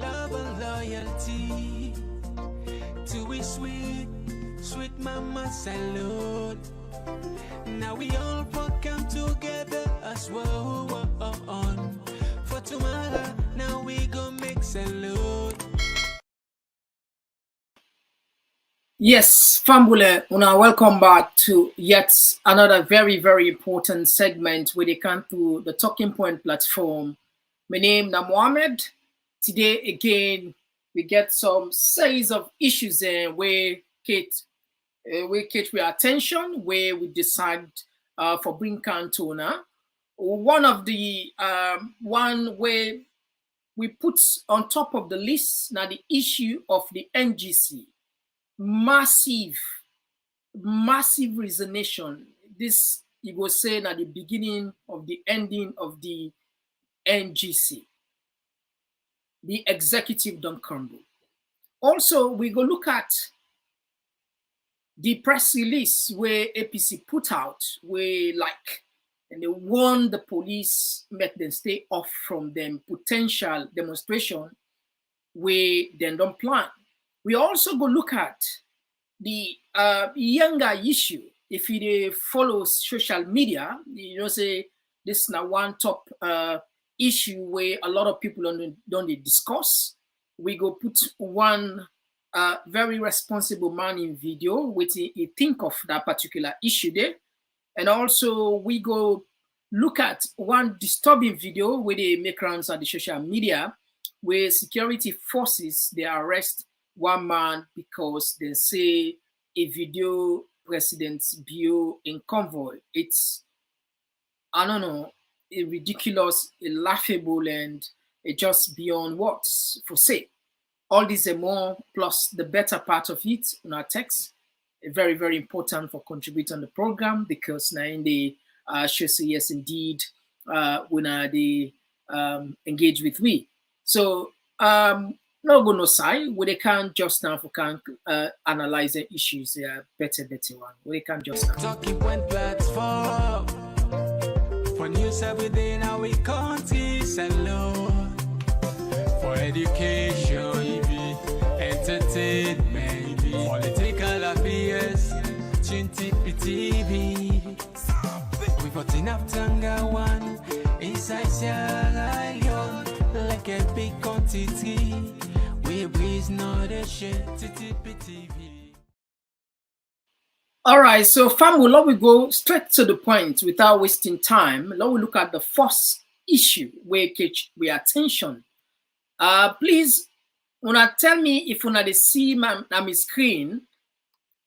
love and loyalty to we sweet, sweet mama salute. Now we all come together as well on for tomorrow. Now we go make salute. Yes, Fambule, welcome back to yet another very, very important segment where they come to the Talking Point platform. My name is Mohammed. Today, again, we get some series of issues where Kate with attention, where we decide for bring Cantona. One of the one where we put on top of the list now the issue of the NGC. Massive resignation. This you go say at the beginning of the ending of the NGC. The executive don't crumble. Also, we go look at the press release where APC put out, where and they warn the police, make them stay off from them potential demonstration where they don't plan. We also go look at the younger issue. If you follow social media, say this is now one top issue where a lot of people don't discuss. We go put one very responsible man in video which he think of that particular issue there. And also we go look at one disturbing video where they make rounds on the social media where security forces, they arrest one man because they say a video President's bio in convoy. It's, I don't know, a ridiculous, a laughable, and a just beyond words for say. All this and more, plus the better part of it in our text, very, very important for contributing on the program because now in the show say yes indeed when they engage with we. So no go no side where they can't just now for can analyze the issues better one. Where they can't just now. Talking Point platform for news every day now we country alone for education, entertainment, political affairs, TV. We got enough Tanga one inside Sierra Leone like a big quantity. We breeze not a shit TV. All right, so family, let we go straight to the point without wasting time. Let we look at the first issue where catch we attention. Please, wanna tell me if wanna they see my screen.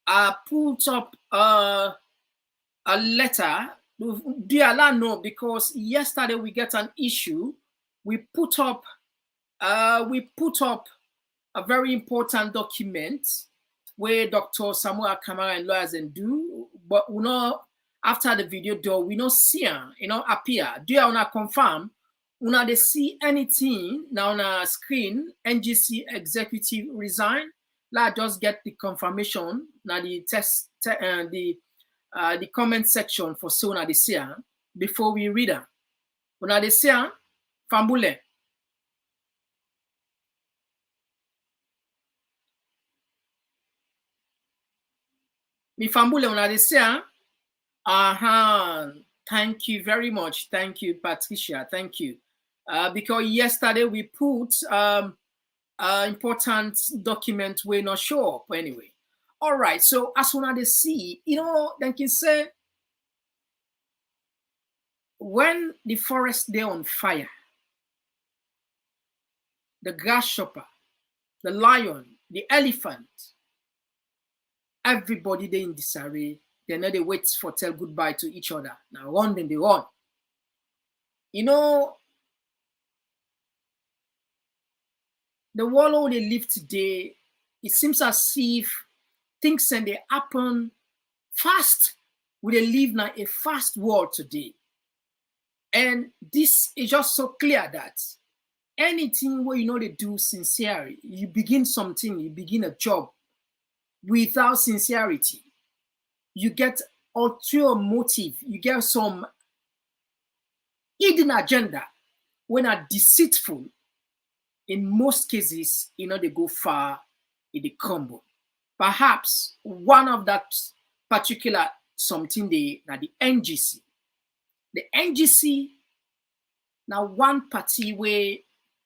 I put up a letter. Do you know because yesterday we get an issue. We put up a very important document where Dr. Samuel Kamara and lawyers and do, but we know after the video do we not see him, appear. Do you wanna confirm? Una they see anything now on a screen? NGC executive resign. Let just get the confirmation. Now the the comment section for so na the see before we read them. Una they see Fambule. Mi Fambule una they see Thank you very much. Thank you, Patricia. Thank you. Because yesterday we put important document we're not sure up anyway. All right, so as soon as they see, they can say when the forest they're on fire, the grasshopper, the lion, the elephant, everybody they in disarray. They know they wait for tell goodbye to each other. Now run, then they run. The world they live today, it seems as if things and they happen fast. We live now a fast world today. And this is just so clear that anything where they do sincerely, you begin something, you begin a job without sincerity. You get ulterior motive, you get some hidden agenda when are deceitful. in most cases, they go far, they crumble. Perhaps one of that particular something the NGC. The NGC now one party where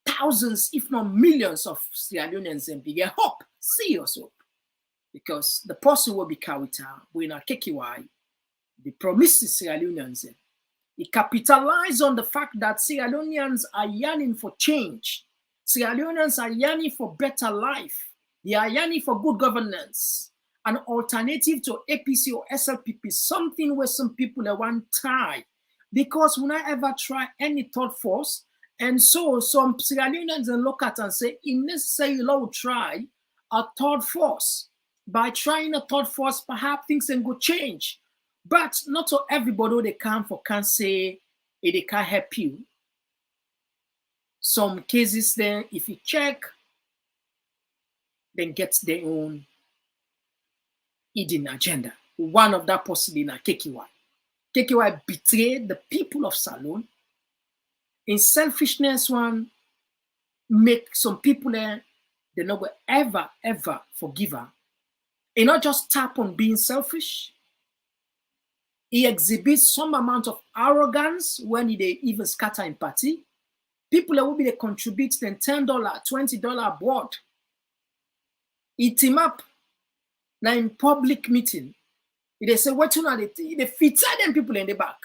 thousands, if not millions, of Sierra Leoneans and big hope, serious hope, because the person will be Kawita, when a KKY, the promises Sierra Leoneans. It capitalized on the fact that Sierra Leoneans are yearning for change. Sierra Leoneans are yearning for better life. They are yearning for good governance, an alternative to APC or SLPP, something where some people want to try. Because when I ever try any third force, and so some Sierra Leoneans look at and say, it's necessary to try a third force. By trying a third force, perhaps things can go change. But not so everybody they can say they can help you. Some cases then, if you check, then get their own hidden agenda. One of that possibly in a KKY. KKY betrayed the people of Salone. In selfishness, one make some people they not will ever forgive her. He not just tap on being selfish. He exhibits some amount of arrogance when they even scatter in party. People that will be they contribute then $10, $20 board. He team up now in public meeting. They say what you know they fit them people in the back.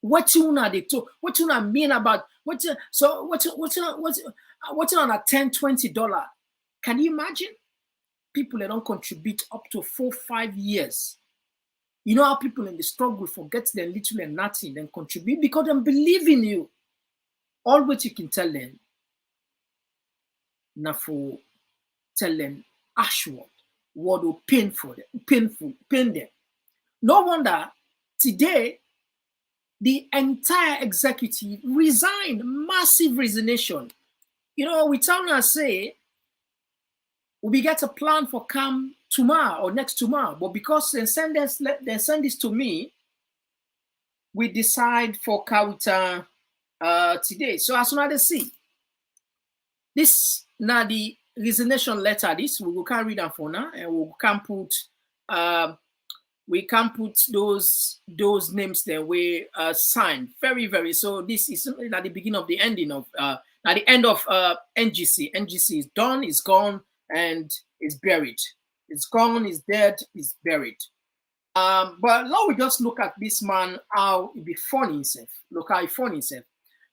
What you know they talk, what you know mean about what you know at $10, $20. Can you imagine? People that don't contribute up to 4-5 years. You know how people in the struggle forget their little and nothing, then contribute because they believe in you. All what you can tell them, now for tell them ashword, what will pain them. No wonder today the entire executive resigned, massive resignation. We tell them say we get a plan for come tomorrow or next tomorrow, but because they send this to me, we decide for Kawita today. So as soon as they see this now the resignation letter, this we can read them for now, and we can put those names there we signed very. So this is at the beginning of the ending of at the end of NGC. NGC is done, is gone, and is buried. It's gone, it's dead, it's buried. But now we just look at this man, how he be funny himself. Look how he funny himself.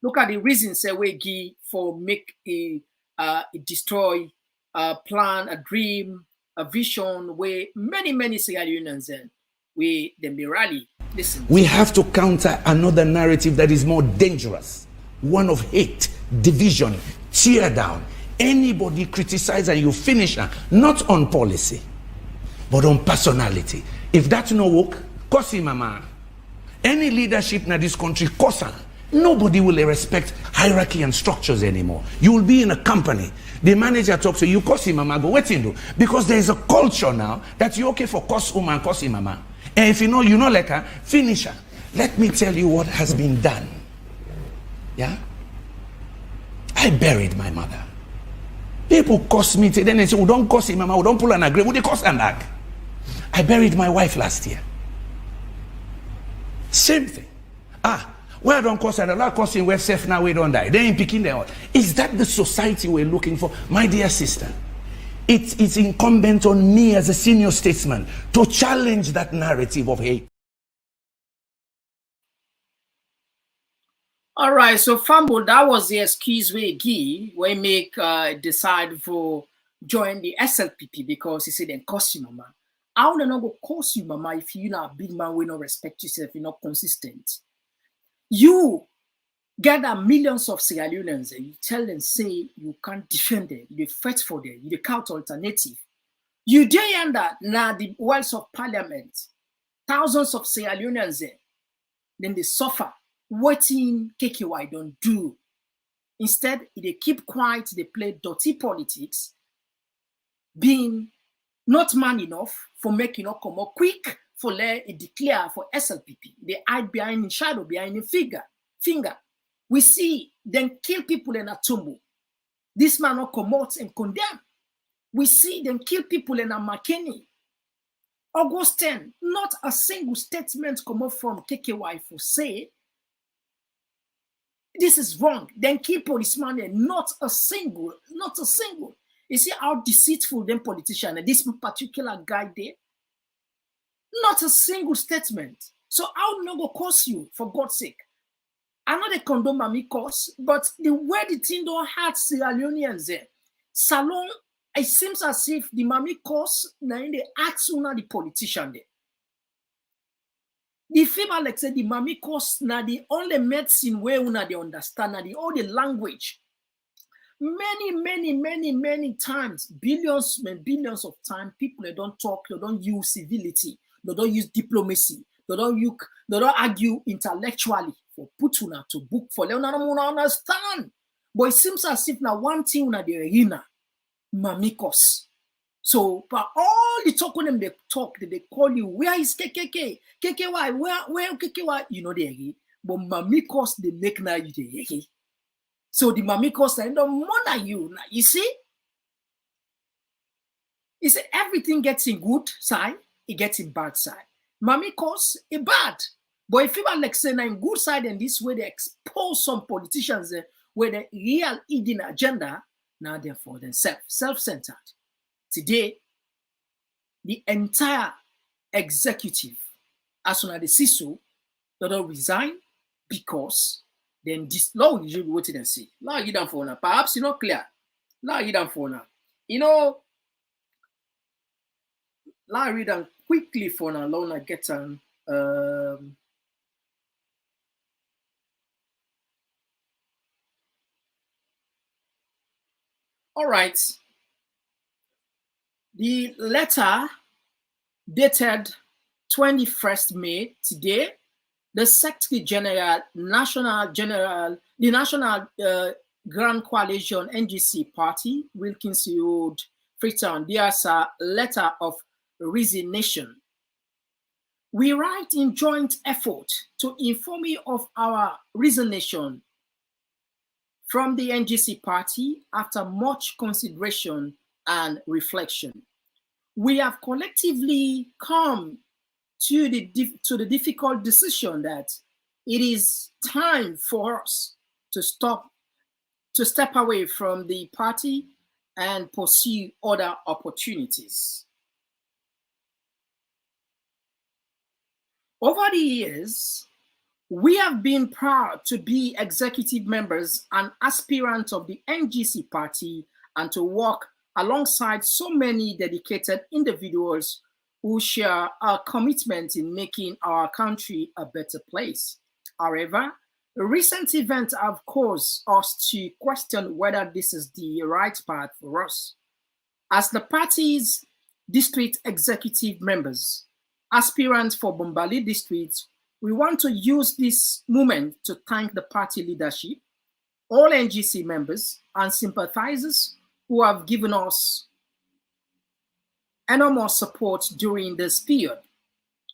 Look at the reasons we give for make a destroy a plan, a dream, a vision where many Sierra Leoneans we then be rally. Listen. We have to counter another narrative that is more dangerous, one of hate, division, tear down. Anybody criticize and you finish her, not on policy, but on personality. If that's no work, curse him, mama. Any leadership in this country, curse her. Nobody will respect hierarchy and structures anymore. You will be in a company. The manager talks to you, curse him, mama, go wait in do. Because there is a culture now that you're okay for curse woman, curse him, mama. And if you know like her, finish her. Let me tell you what has been done. Yeah? I buried my mother. People curse me, then they say, we don't curse him, mama, we don't pull an agree, we they curse and lag. I buried my wife last year. Same thing. Well, don't curse and a lot cursing, we're safe now, we don't die. They ain't picking them out. Is that the society we're looking for? My dear sister, it's incumbent on me as a senior statesman to challenge that narrative of hate. All right, so Fambo, that was the excuse we make decide for join the SLPP because he said then cost you, mama. I will not go cost you, mama, if you're not a big man, we not respect yourself, you're not consistent. You gather millions of Sierra Leoneans and you tell them, say you can't defend them, you fight for them, you count alternative. You day under now the walls of parliament, thousands of Sierra Leoneans then they suffer. Waiting KKY don't do. Instead, they keep quiet, they play dirty politics, being not man enough for making up come up quick for let it declare for SLPP. They hide behind in shadow, behind in finger. We see them kill people in a tumble. This man not come out and condemn. We see them kill people in a McKinney. August 10, not a single statement come up from KKY for say this is wrong. Then kill policeman there, not a single. You see how deceitful them politician and this particular guy there? Not a single statement. So how no go cost you, for God's sake? I know they condone Mami cost, but the way the thing don't hurt Sierra Leoneans there. Salon, it seems as if the Mami cost now in the ask una the politician there. The fever like said the Mami cost now the only medicine where una they understand now the all the language. Many times, billions and billions of times, people they don't talk, they don't use civility, they don't use diplomacy, they don't argue intellectually for put una to book for them. Una understand. But it seems as if now one thing una the arena, mamikos. So, but all the talk when them they talk, they call you, where is KKK? KKY, where KKY? You know they but mamikos they make now you the so the mamikos they don't murder you. You see? You see, everything gets in good side, it gets in bad side. Mamikos is bad. But if people like saying in good side and this way they expose some politicians where the real hidden agenda, now they're for themselves, self-centered. Today, the entire executive, as soon as they see so, they don't resign because then this law usually wait and see. Now you down for now. Perhaps you're not clear. Now you down for now. You know, now I read them quickly for now. Now get them. All right. The letter dated 21st May today, the Secretary General, the National Grand Coalition NGC Party, Wilkins Road, Freetown, there's a letter of resignation. We write in joint effort to inform you of our resignation from the NGC Party after much consideration and reflection. We have collectively come to the difficult decision that it is time for us to step away from the party and pursue other opportunities. Over the years, we have been proud to be executive members and aspirants of the NGC Party and to work alongside so many dedicated individuals who share our commitment in making our country a better place. However, recent events have caused us to question whether this is the right path for us. As the party's district executive members, aspirants for Bombali district, we want to use this moment to thank the party leadership, all NGC members and sympathizers who have given us enormous support during this period.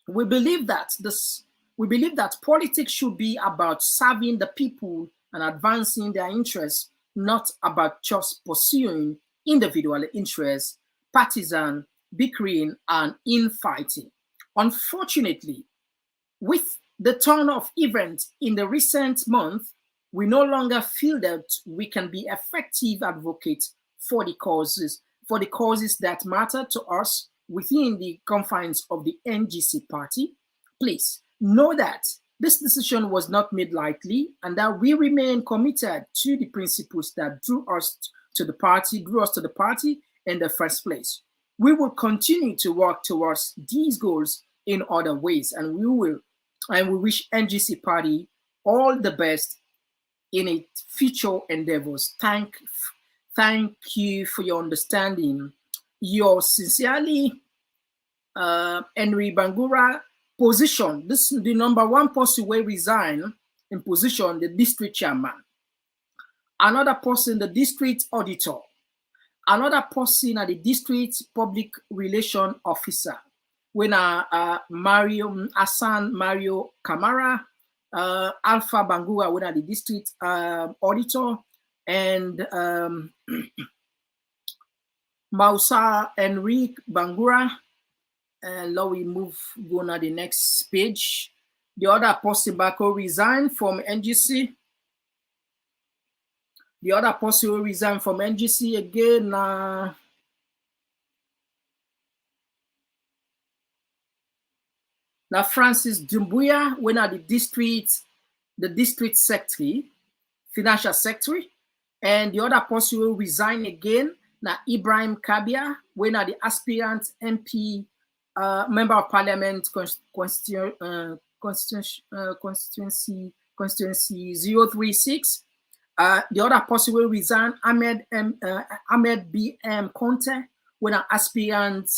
We believe that politics should be about serving the people and advancing their interests, not about just pursuing individual interests, partisan bickering, and infighting. Unfortunately, with the turn of events in the recent month, we no longer feel that we can be effective advocates for the causes that matter to us within the confines of the NGC Party. Please know that this decision was not made lightly and that we remain committed to the principles that drew us to the party in the first place. We will continue to work towards these goals in other ways, and we wish NGC Party all the best in its future endeavors. Thank you for your understanding. Yours sincerely, Henry Bangura. Position, this is the number one person will resign in position, the district chairman. Another person, the district auditor. Another person at the district public relation officer. When Mario Hassan Mario Kamara, Alpha Bangura, when the district auditor, and Mausa Enrique Bangura. And now we go on the next page. The other Apostle Bako resigned from NGC. The other Apostle resigned from NGC again. Now Francis Dumbuya, when at the district secretary, financial secretary, and the other Apostle will resign again. Now Ibrahim Kabia, when at the aspirant MP, member of Parliament constituency 036. The other Apostle will resign. Ahmed B.M. Conte, when an aspirant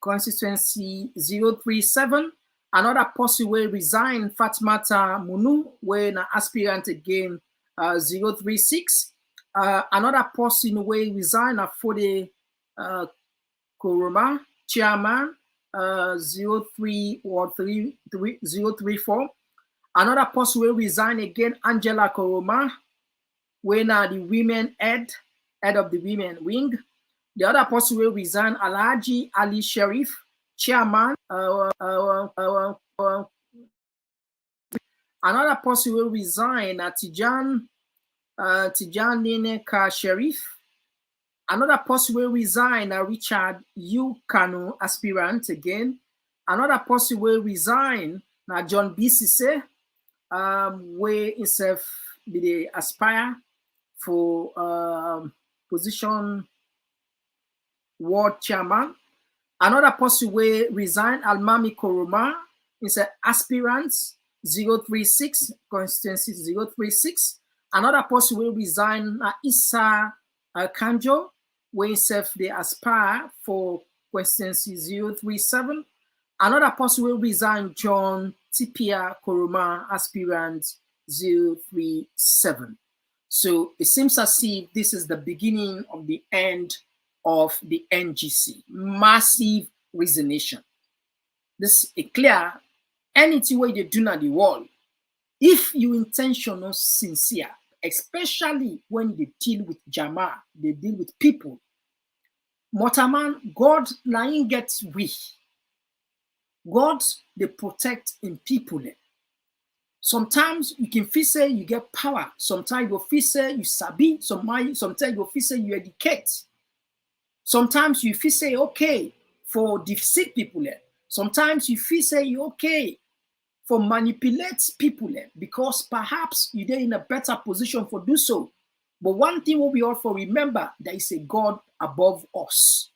constituency 037. Another Apostle will resign. Fatmata Munu, when an aspirant again 036. Another Apostle will resign for the Koroma chairman 034. Another Apostle will resign again. Angela Koroma, when the women head of the women wing. The other Apostle will resign. Alhaji Ali Sharif, chairman. Another Apostle will resign. Tijan Neneka Sharif. Another Apostle will resign. Richard U. Kanu, aspirant again. Another Apostle will resign. John B. Sise, where himself be the aspire for position ward chairman. Another Apostle will resign. Almami Koroma is an aspirant 036, constituency 036. Another Apostle will resign. Issa Kanjo, where himself they aspire for constituency 037. Another Apostle will resign. John Tipia Koroma, aspirant 037. So it seems as if this is the beginning of the end of the NGC. Massive resignation. This is clear. Anything where they do not the world, if you intention is sincere, especially when they deal with Jama, they deal with people. Motaman, God lying gets weak. God, they protect in people. Sometimes you can feel say you get power. Sometimes you feel say you sabi. Sometimes you feel say you educate. Sometimes you feel say okay for deceive people. Sometimes you feel say you okay for manipulate people because perhaps you're in a better position for do so. But one thing will be all for remember, there is a God above us.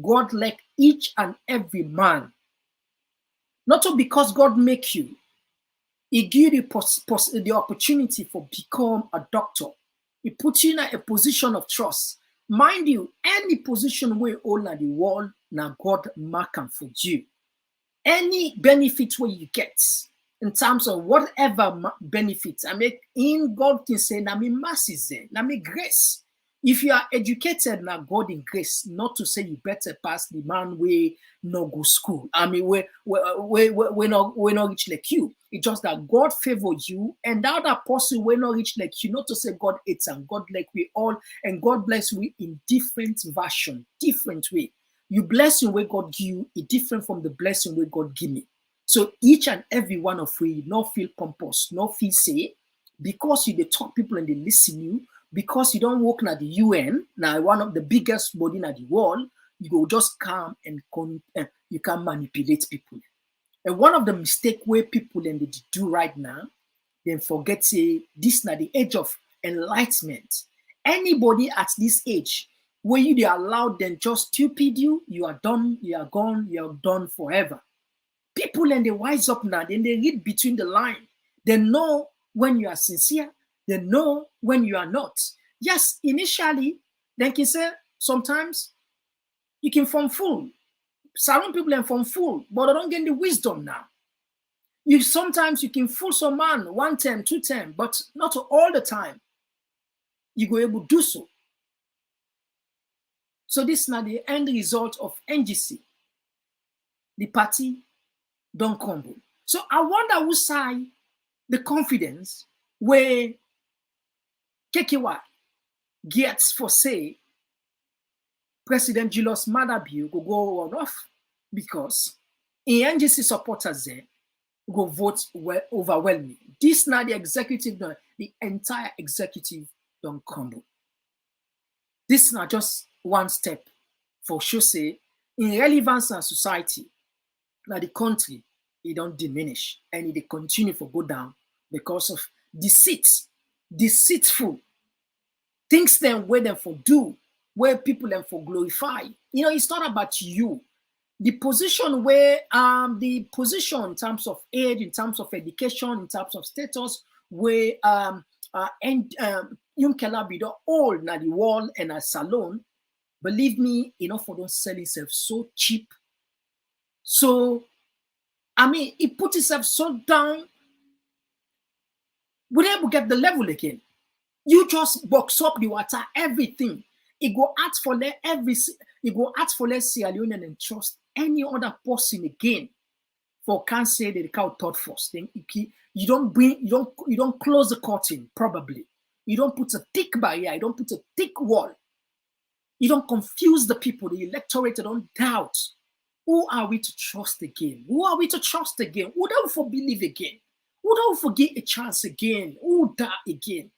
God like each and every man. Not all because God make you, He give you the opportunity for become a doctor. He put you in a position of trust. Mind you, any position where all in the world, now God mark and for you. Any benefit where you get in terms of whatever benefits, I mean, in God can say, na me mercies, na me grace. If you are educated, now God in grace, not to say you better pass the man way no go school. I mean, we not reach like you. It's just that God favor you, and that apostle we not reach like you. Not to say God hates and God like we all, and God bless we in different version, different way. You blessing where God give you is different from the blessing where God give me. So each and every one of we not feel pompous, not feel say, because you the talk people and they listen you. Because you don't work at the UN, now one of the biggest body in the world, you go just come and you can manipulate people. And one of the mistake where people and they do right now, then forget say this now the age of enlightenment. Anybody at this age, where you they allowed them just stupid you are done, you are gone, you are done forever. People and they wise up now, then they read between the line. They know when you are sincere. They know when you are not. Yes, initially, they can say sometimes you can form fool. Some people can form fool, but they don't get the wisdom now. Sometimes you can fool some man 1 time, 2 time, but not all the time. You go able to do so. So this is now the end result of NGC. The party don't crumble. So I wonder who side the confidence where Kekiwa gets for say President Julius Maada Bio go on off because in NGC supporters there go vote overwhelming. This now the executive, the entire executive don't crumble. This is not just one step for sure say in relevance and society, now the country, it don't diminish and it continue to go down because of deceit, deceitful things them where them for do, where people them for glorify. You know, it's not about you. The position where the position in terms of aid, in terms of education, in terms of status, where young Kelabido all na the wall and a salon, believe me, enough for don't sell himself so cheap. So I mean, he put himself so down. We never get the level again. You just box up the water, everything. It go ask for Sierra Leone and trust any other person again. For can't say that the cow thought first. Then you don't close the curtain, probably. You don't put a thick barrier, you don't put a thick wall. You don't confuse the people, the electorate, they don't doubt. Who are we to trust again? Who are we to trust again? Who don't for believe again? Who don't forget a chance again? Who die again?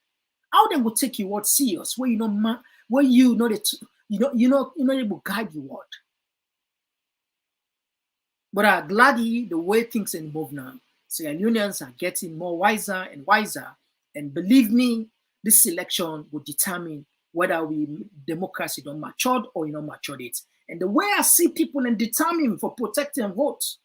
How then will take your word serious? Where you know where you know that you know able to guide your word. But I'm glad the way things involve now. Sierra Leoneans are getting more wiser and wiser. And believe me, this election will determine whether democracy don't matured or you know matured it. And the way I see people and determine for protecting votes,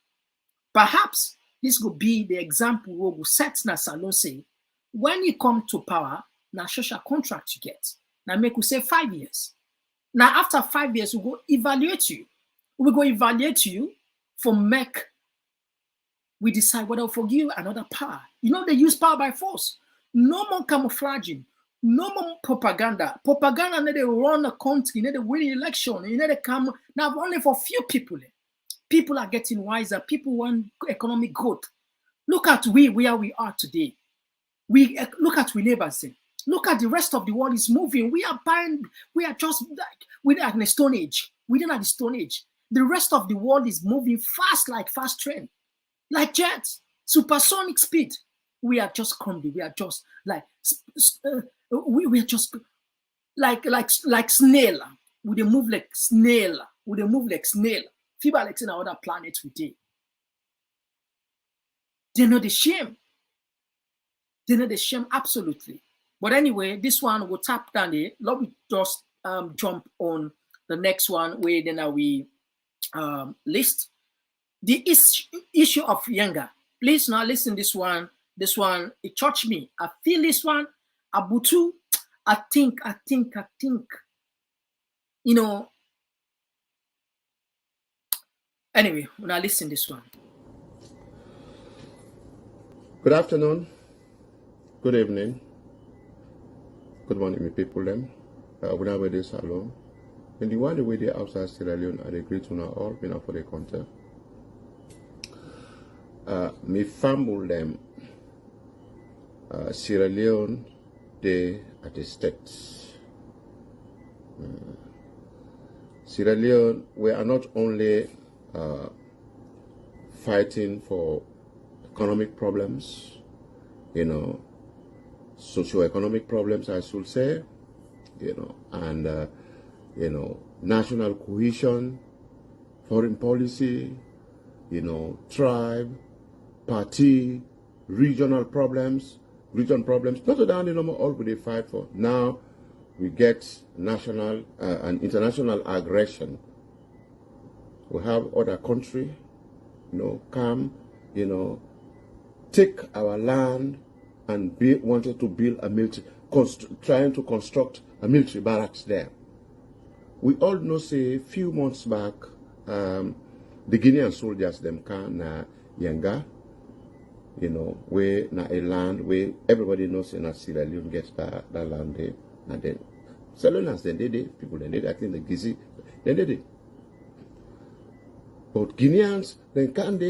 perhaps this will be the example where we set na salon say, when you come to power, now social contract you get. Now make we say 5 years. Now after 5 years, we go evaluate you. We go evaluate you for we decide whether to forgive another power. You know, they use power by force. No more camouflaging. No more propaganda. Propaganda, they run a country, they win the election, they come now only for few people. People are getting wiser. People want economic growth. Look at where we are today. Look at we neighbors. Look at the rest of the world is moving. We are just like we're at the Stone Age. We didn't have the Stone Age. The rest of the world is moving fast, like fast train, like jets, supersonic speed. We are just crumbling. We are just like we are just like snail. We move like snail. We move like snail. People like in other planets we did. They know the shame. They know the shame absolutely. But anyway, this one will tap down there. Let me just jump on the next one where then we list the issue of younger. Please now listen this one. This one, it touched me. I feel this one. Abutu, I think. You know. Anyway, now listen this one. Good afternoon. Good evening. Good morning, my people. Them. We have this alone. And the one way they outside Sierra Leone, I agree to now all been for the content. Me family them. Sierra Leone, they at the states. Sierra Leone, we are not only fighting for economic problems, you know, socio-economic problems, I should say, you know, and you know, national cohesion, foreign policy, you know, tribe, party, regional problems. Not down, you know, all we fight for. Now we get national and international aggression. We have other country, you know, come, you know, take our land and wanted to build a military, trying to construct a military barracks there. We all know, say, a few months back, the Guinean soldiers them can Yanga, you know, where na a land where everybody knows in Sierra Leone gets that land there, and then Sierra Leoneans then they did, people then did, I think the Gizi, then they did. But Guineans then can't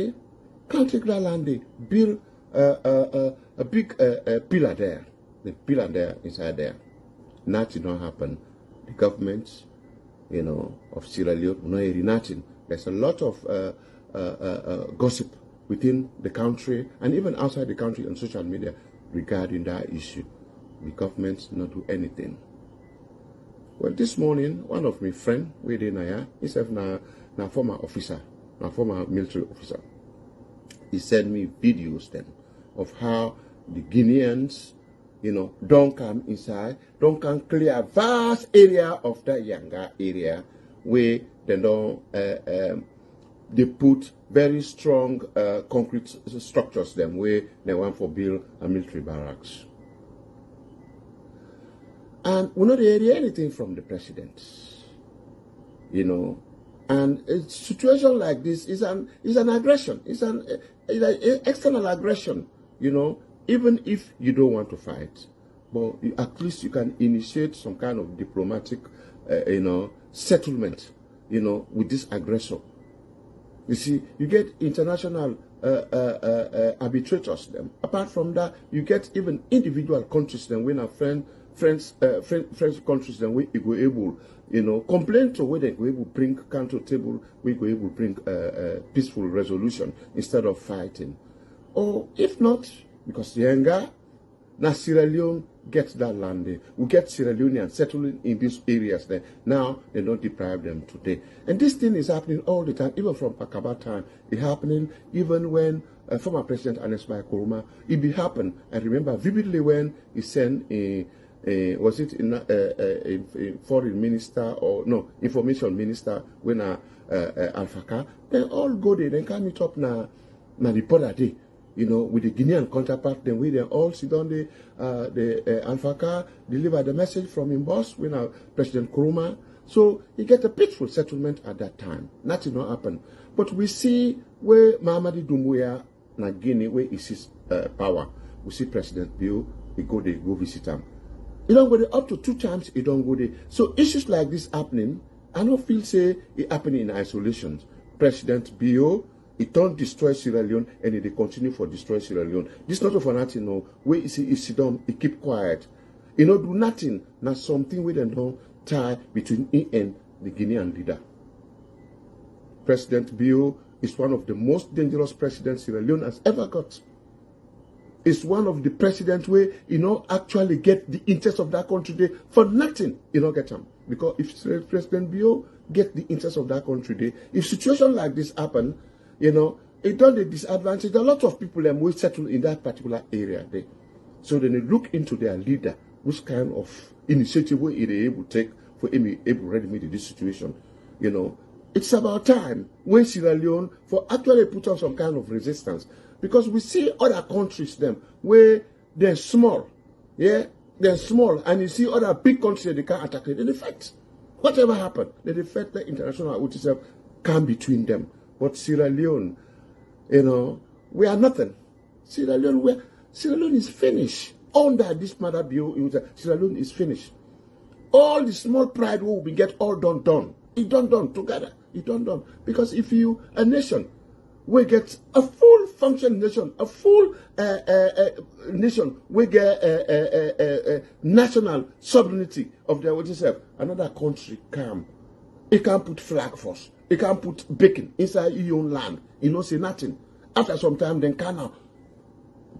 take that land there, build a big pillar there, the pillar there inside there. nothing not happen. The government, of Sierra Leone will not hear nothing. There's a lot of gossip within the country and even outside the country on social media regarding that issue. The government not do anything. Well, this morning, one of my friends, he's a former officer, a former military officer. He sent me videos then of how the Guineans, don't come inside, don't come clear a vast area of that Yanga area where they don't, they put very strong concrete structures them where they want for build a military barracks. And we not hear anything from the president, And a situation like this is an aggression. It's an external aggression, Even if you don't want to fight, but at least you can initiate some kind of diplomatic, settlement, with this aggressor. You see, you get international arbitrators. Them. Apart from that, you get even individual countries. Then when our French countries, then we go able, complain to where they go able bring counter table, we go able bring peaceful resolution instead of fighting. Or if not, because the anger, now Sierra Leone gets that land there. We get Sierra Leoneans settling in these areas there. Now they don't deprive them today. And this thing is happening all the time, even from Pakaba time. It's happening even when former President Anesbai Koroma, it be happen. I remember vividly when he sent was it in foreign minister or no information minister when Alfaka, they all go there, they can meet up na report a day. With the Guinean counterpart, then we all sit down the Alfaka deliver the message from him boss when President Koroma. So he get a peaceful settlement at that time. Nothing not happen. But we see where Mahamadou Doumbouya na Guinea, where he sees power. We see President Bio, he go there, go visit him. He don't go there up to 2 times, he don't go there. So issues like this happening, I don't feel say it happening in isolation. President Bio, he don't destroy Sierra Leone and they continue for destroy Sierra Leone. This not of nothing, no. Where he sit down, he keep quiet. He not do nothing. Now something we don't tie between he and the Guinean leader. President Bio is one of the most dangerous presidents Sierra Leone has ever got. It's one of the presidents where actually get the interest of that country there for nothing. Get them. Because if President Bio get the interest of that country there, if situation like this happen, it done the disadvantage. A lot of people will settle in that particular area there. So then they look into their leader, which kind of initiative will they able to take for him able to remedy this situation. It's about time when Sierra Leone for actually put on some kind of resistance. Because we see other countries them where they're small. Yeah, they're small. And you see other big countries they can't attack it. They fight. Whatever happened, they fight the international which is come between them. But Sierra Leone, we are nothing. Sierra Leone is finished. Under this mother bill, Sierra Leone is finished. All the small pride will be get all done. It done together. It done. Because if you a nation, we get a full function nation, a full nation, we get national sovereignty of their what yourself. Another country come. It can't put flag force. It can't put bacon inside your own land. Say nothing. After some time, then can now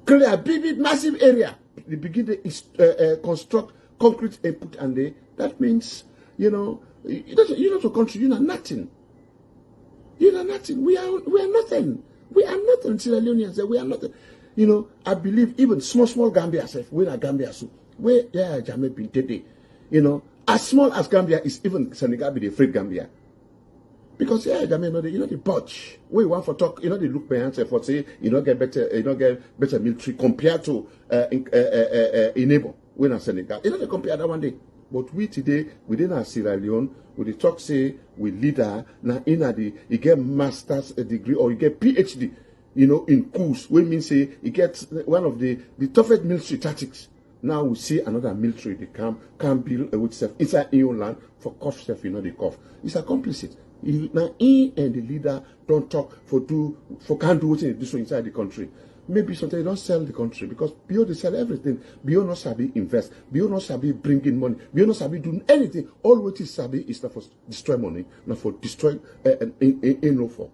clear a big, massive area. They begin to construct concrete and put and they. That means, you're not a country. You're nothing. You're nothing. We are nothing. We are nothing. Sierra Leoneans, we are nothing. I believe even small Gambia, we are Gambia, so where Jamaica been today. As small as Gambia is, even Senegal be the afraid Gambia. Because Jamaica, the budge. We want for talk, they look behind for say, get better military compared to a neighbor. We're not Senegal. They compare that one day. But we today, within our Sierra Leone, we talk say we leader now you get master's degree or you get PhD, in coups. We mean say you get one of the toughest military tactics. Now we see another military they can build with self inside your land for cough self, the cough. It's a complicit. Now he and the leader don't talk for can't do what they do so inside the country. maybe sometimes they don't sell the country because Bio they sell everything. Bio no sabi invest. Bio no sabi bring in money. Bio no sabi do anything. All what is sabi is not for destroy money, not for destroy no for.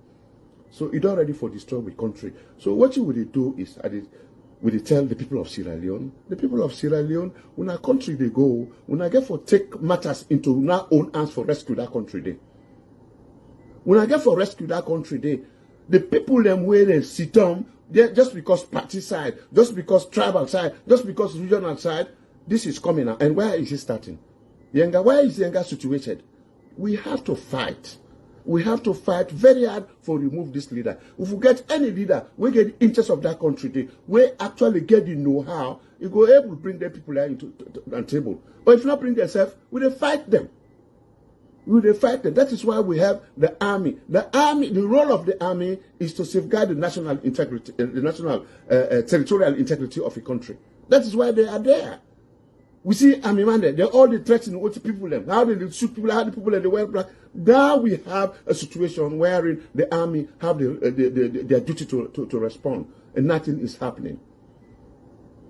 So you don't ready for destroy the country. So what you would do is will they tell the people of Sierra Leone? The people of Sierra Leone, when a country they go, when I get for take matters into our own hands for rescue that country day. When I get for rescue that country day, the people them where they sit down, just because party side, just because tribal side, just because regional side, this is coming out. And where is it starting? Yenga, where is Yenga situated? We have to fight. We have to fight very hard for remove this leader. If we get any leader, we get the interest of that country, we actually get the know-how, you go able to bring the people into the table. But if not bring themselves, we will fight them. We will fight them. That is why we have the army. The army, the role of the army is to safeguard the national integrity, the national territorial integrity of a country. That is why they are there. We see army man there. They're all the threats in what people them. How they shoot people, how the people in the wear black. Now we have a situation wherein the army have their duty to respond, and nothing is happening.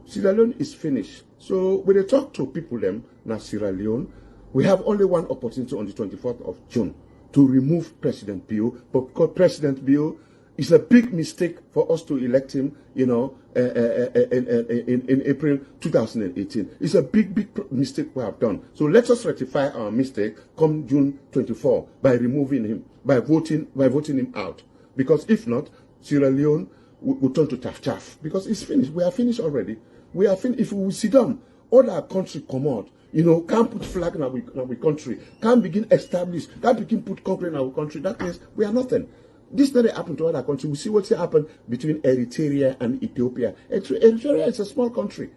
Sierra Leone is finished. So when they talk to people them now Sierra Leone, we have only one opportunity on the 24th of June to remove President Bio, but because President Bio is a big mistake for us to elect him, you know, in April 2018. It's a big mistake we have done. So let us rectify our mistake come June 24 by removing him, by voting him out. Because if not, Sierra Leone will turn to chaff because it's finished. We are finished already. We are finished. If we sit down, all our country come out. You know, can't put flag in our country, can't begin establish, can't begin put concrete in our country. That means we are nothing. This doesn't happen to other countries. We see what's happened between Eritrea and Ethiopia. Eritrea is a small country,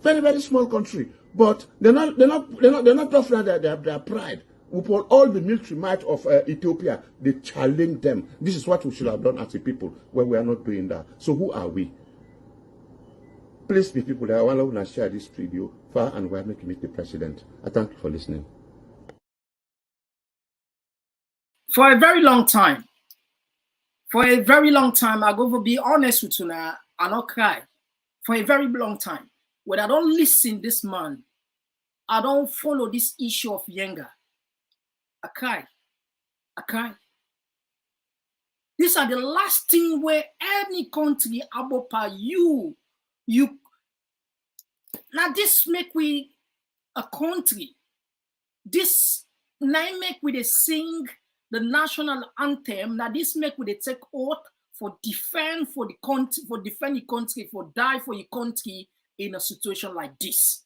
very small country, but they're not tough now. Their pride. We put all the military might of Ethiopia. They challenge them. This is what we should have done as a people when we are not doing that. So who are we? Please, be people that I want to share this video far and wide, make meet the president. I thank you for listening. For a very long time, I go to be honest with you now, I not cry. For a very long time, when I don't listen this man, I don't follow this issue of Yenga. I cry. These are the last thing where any country abopa you now this make we a country. This now make we they sing the national anthem. Now this make we they take oath for defend for the country, for defend the country, for die for your country in a situation like this.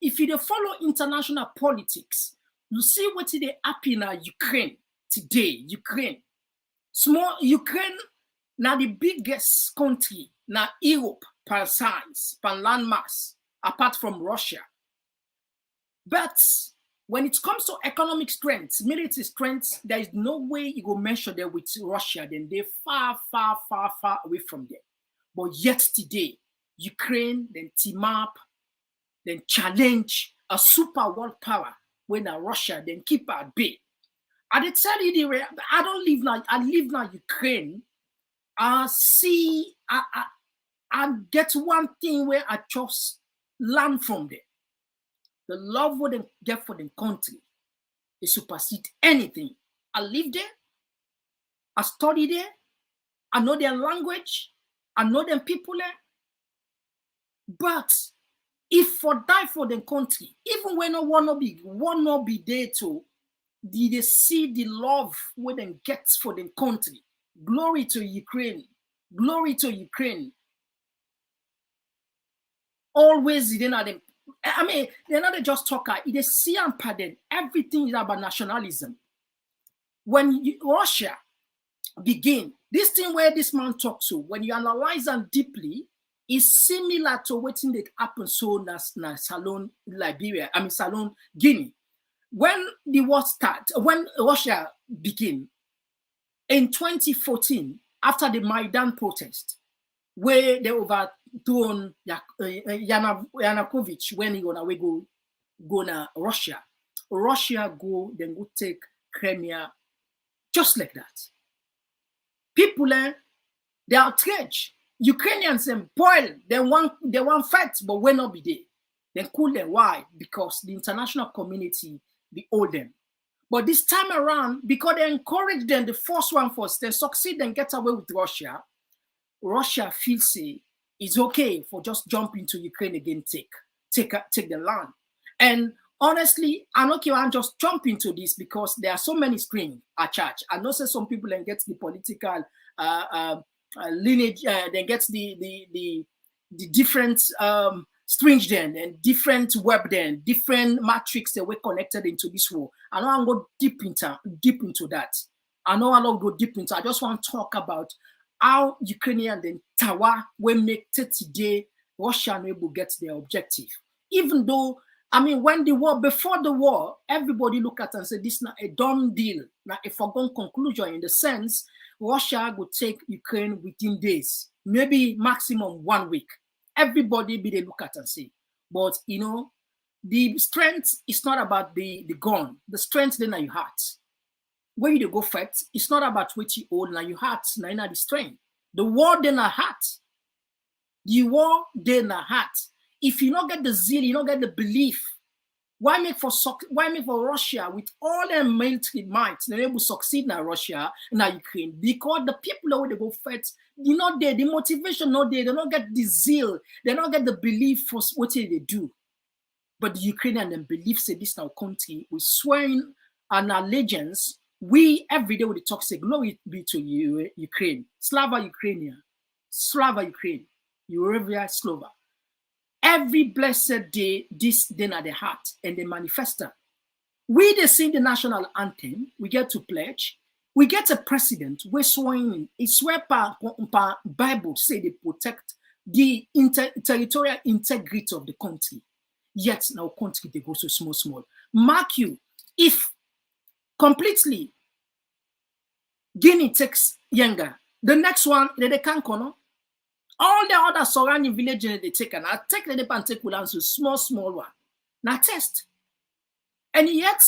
If you follow international politics, you see what they happen in Ukraine today. Small Ukraine now the biggest country now Europe per size, per landmass, apart from Russia. But when it comes to economic strength, military strength, there is no way you go measure them with Russia. Then they're far away from them. But yet today, Ukraine then team up, then challenge a super world power when Russia then keep at bay. I did tell you the I don't live now. I live now Ukraine. I get one thing where I just learn from them. The love what they get for the country, they supersede anything. I live there. I study there. I know their language. I know them people there. But if for die for the country, even when I wanna be there too, did they see the love what they get for the country? Glory to Ukraine. Glory to Ukraine. Always they're not them. I mean, they're not just talker. They see and pardon. Everything is about nationalism. When Russia begin, this thing where this man talks to, when you analyze them deeply, is similar to what that happened so na Salon, Liberia. I mean Salon, Guinea. When the war started, when Russia began in 2014, after the Maidan protest, where they overthrown Yanukovych when he gonna go to Russia. Russia then go take Crimea just like that. People they are outraged. Ukrainians and boil, they want fight, but will not be there. Then cool them. Why? Because the international community be owe them. But this time around, because they encourage them, the first one first, they succeed and get away with Russia. Russia feels it's okay for just jump into Ukraine again, take the land. And honestly, I'm okay. I'm just jump into this because there are so many strings attached. I know some people then get the political lineage, then gets the different strings then and different web then, different matrix that were connected into this war. I know I'm go deep into that. I know I'll go deep into. I just want to talk about how Ukrainian then Tawa will make 30 day Russia able to get their objective. Even though, I mean, before the war, everybody look at and say this is not a done deal, not a foregone conclusion in the sense Russia would take Ukraine within days, maybe maximum 1 week. Everybody be they look at and say, but you know, the strength is not about the gun. The strength then are your heart. When you go fight, it's not about what you own, now your heart, now the strength. The war then a heart. The war then a heart. If you don't get the zeal, you don't get the belief. Why make for Russia with all their military might, they're able to succeed in Russia, in Ukraine? Because the people where they go fight, you're not there, the motivation not there, they don't get the zeal, they don't get the belief for what they do. But the Ukrainian then believe say this now country, we swearing an allegiance. We every day with the talk say glory be to you, Ukraine, Slava Ukrainian, Slava Ukraine, Eurovia Slova. Every blessed day, this then at the heart and the manifesto. We they sing the national anthem, we get to pledge, we get a president, we're swearing in. It's where Bible say they protect the territorial integrity of the country. Yet now country they go so small. Mark you, if completely Guinea takes younger, the next one they can't corner. All the other surrounding villages they take, and I take the and take with us small one. Now test. And yet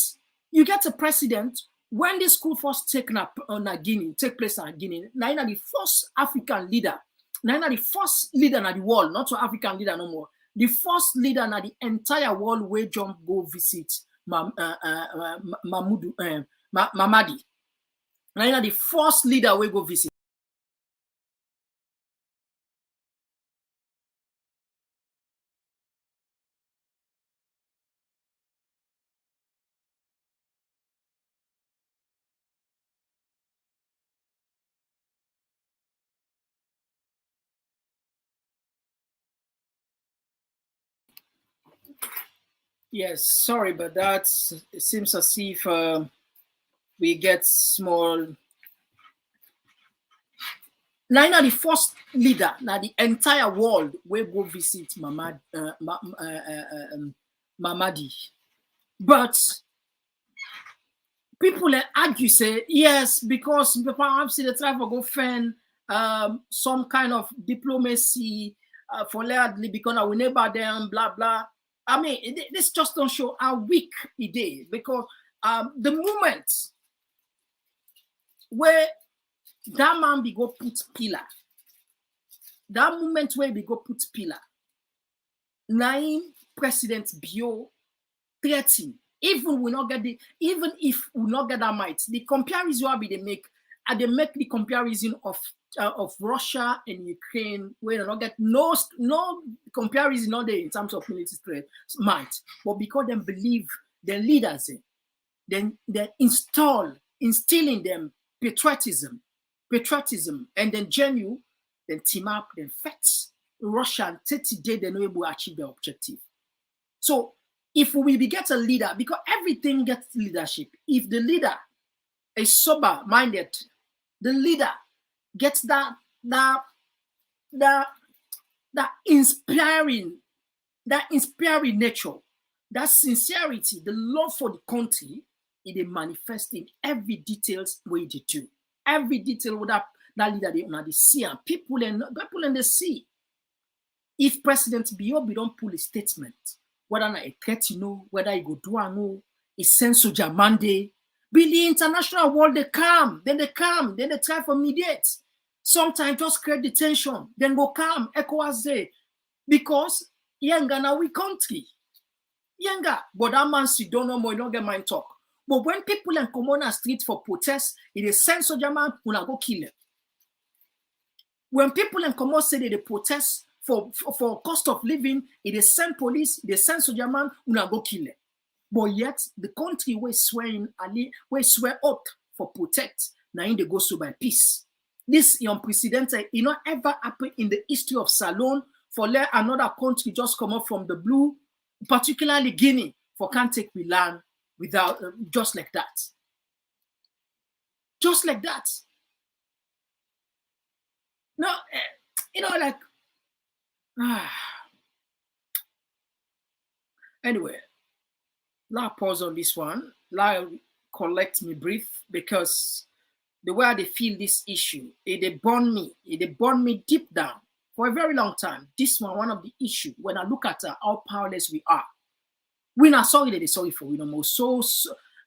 you get a president when this school first taken up on Guinea, take place in Guinea. Now the first African leader, now the first leader in the world, not so African leader no more. The first leader in the entire world where jump go visit Mamadi. Now the first leader we go visit. Yes, sorry, but that it seems as if we get small. Now the first leader, now the entire world will go visit Mamadi. But people argue, say, yes, because perhaps they try to go find some kind of diplomacy for lately because I will never them, blah, blah. I mean, this just don't show how weak it is because the moment where that man be go put pillar, that moment where we go put pillar, 9 President Bio threatening, even if we not get that might, the comparison will be they make the comparison of Russia and Ukraine, where they not get no comparison not there in terms of military might, but because they believe their leaders, then they instilling them patriotism, and then genuine, then team up, then fight Russia and 30 days they know able to achieve their objective. So if we get a leader, because everything gets leadership, if the leader is sober-minded, the leader gets that inspiring nature, that sincerity, the love for the country, it manifests in every details way they do. Every detail with that leader they see, and people in the see. If President Biobi don't pull a statement, whether a threat, whether he go do and he sends Soja Mande, be the international world they come, then they try for mediate. Sometimes just create the tension, then go calm, ECOWAS say, because Yenga now we country. Yenga, but that man see don't know more, you don't get mind talk. But when people in Komona street for protest, it is sense of German, una go kill them. When people in Komona say they protest for cost of living, it is send police, it is send soldier man, una go kill them. But yet the country we swearing ali, we swear out for protect, now in they go so by peace. This is unprecedented. It not ever happened in the history of Salon for let another country just come up from the blue, particularly Guinea, for can't take we land without just like that. Just like that. No, you know, like anyway, let pause on this one. Let collect me brief because the way they feel this issue, they burn me. They burn me deep down for a very long time. This one of the issue. When I look at how powerless we are, we're not sorry that they're sorry for we no more. So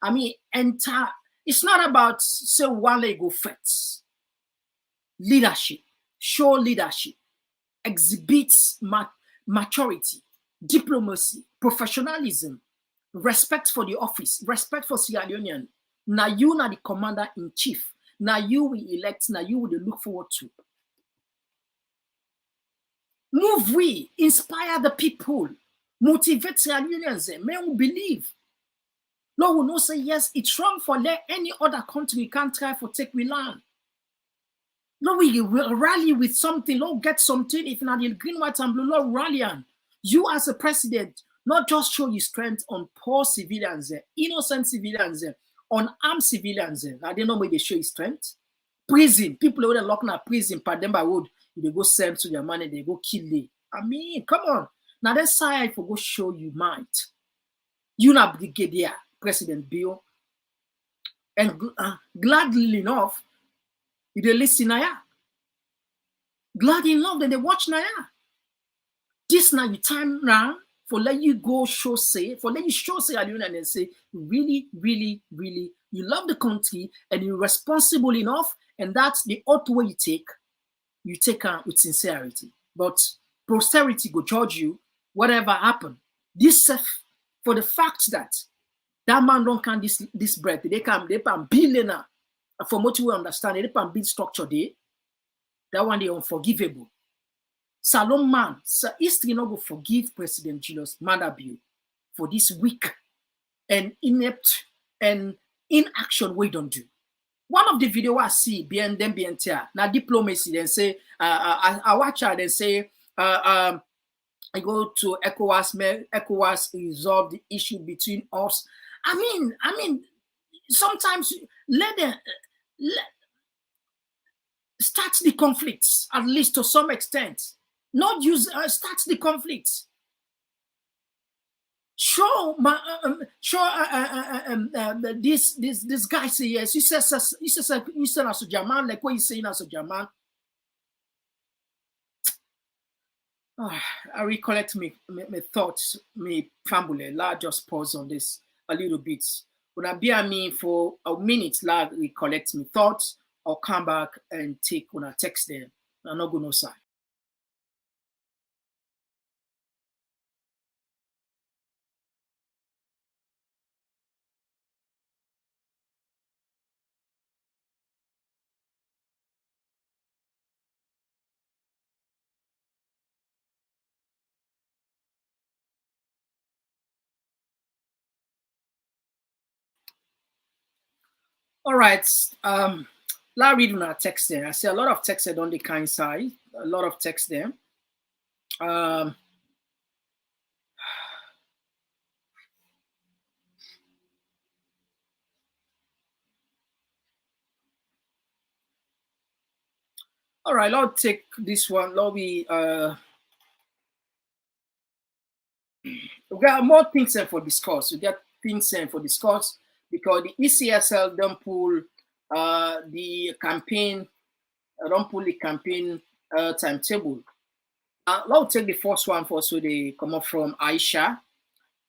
I mean, entire. It's not about say one leg go first. Leadership, show leadership, exhibits maturity, diplomacy, professionalism, respect for the office, respect for Sierra Leonean. Now you are the commander in chief. Now you will elect. Now you will look forward to. Move we, inspire the people, motivate Sierra Leoneans. Men will believe. Lord will not say yes. It's wrong for let any other country can't try for take we land. Lord, we will rally with something. Lord, get something. If not the green, white, and blue, Lord, rally on. You as a president, not just show your strength on poor civilians, innocent civilians, unarmed civilians. I don't know where they show your strength. Prison, people who are locked in a prison, Pademba Road, they go send to their money, they go kill them. I mean, come on. Now that side for go show you might. You not brigadier, President Bill. And gladly enough, they listen Naya. Gladly enough that they watch Naya. This now you time round for let you go show say, for let you show say and say, really, really, really, you love the country and you're responsible enough, and that's the oath way you take with sincerity. But posterity go judge you, whatever happened. This for the fact that man don't count this bread, they can billionaire. From what you understand, they can build structure there. That one they unforgivable. Salom man, history not go forgive President Julius Maada for this weak and inept and inaction we don't do. One of the video I see behind them now diplomacy, then say I watch her, then say I go to ECOWAS resolve the issue between us. I mean, sometimes let them start the conflicts, at least to some extent. Not use start the conflicts. Show this guy say yes. He says as a German, like what he's saying as a German. I recollect me thoughts, me family. La just pause on this a little bit. When I be at me for a minute, la recollect me thoughts, or come back and take when I text them. I'm not gonna say. All right. Let read on our text there. I see a lot of text on the kind side. A lot of text there. All right, I'll take this one. Let me we got more things for discuss. We got things for discuss because the ECSL don't pull the campaign, timetable. Let's take the first one first. So they come up from Aisha.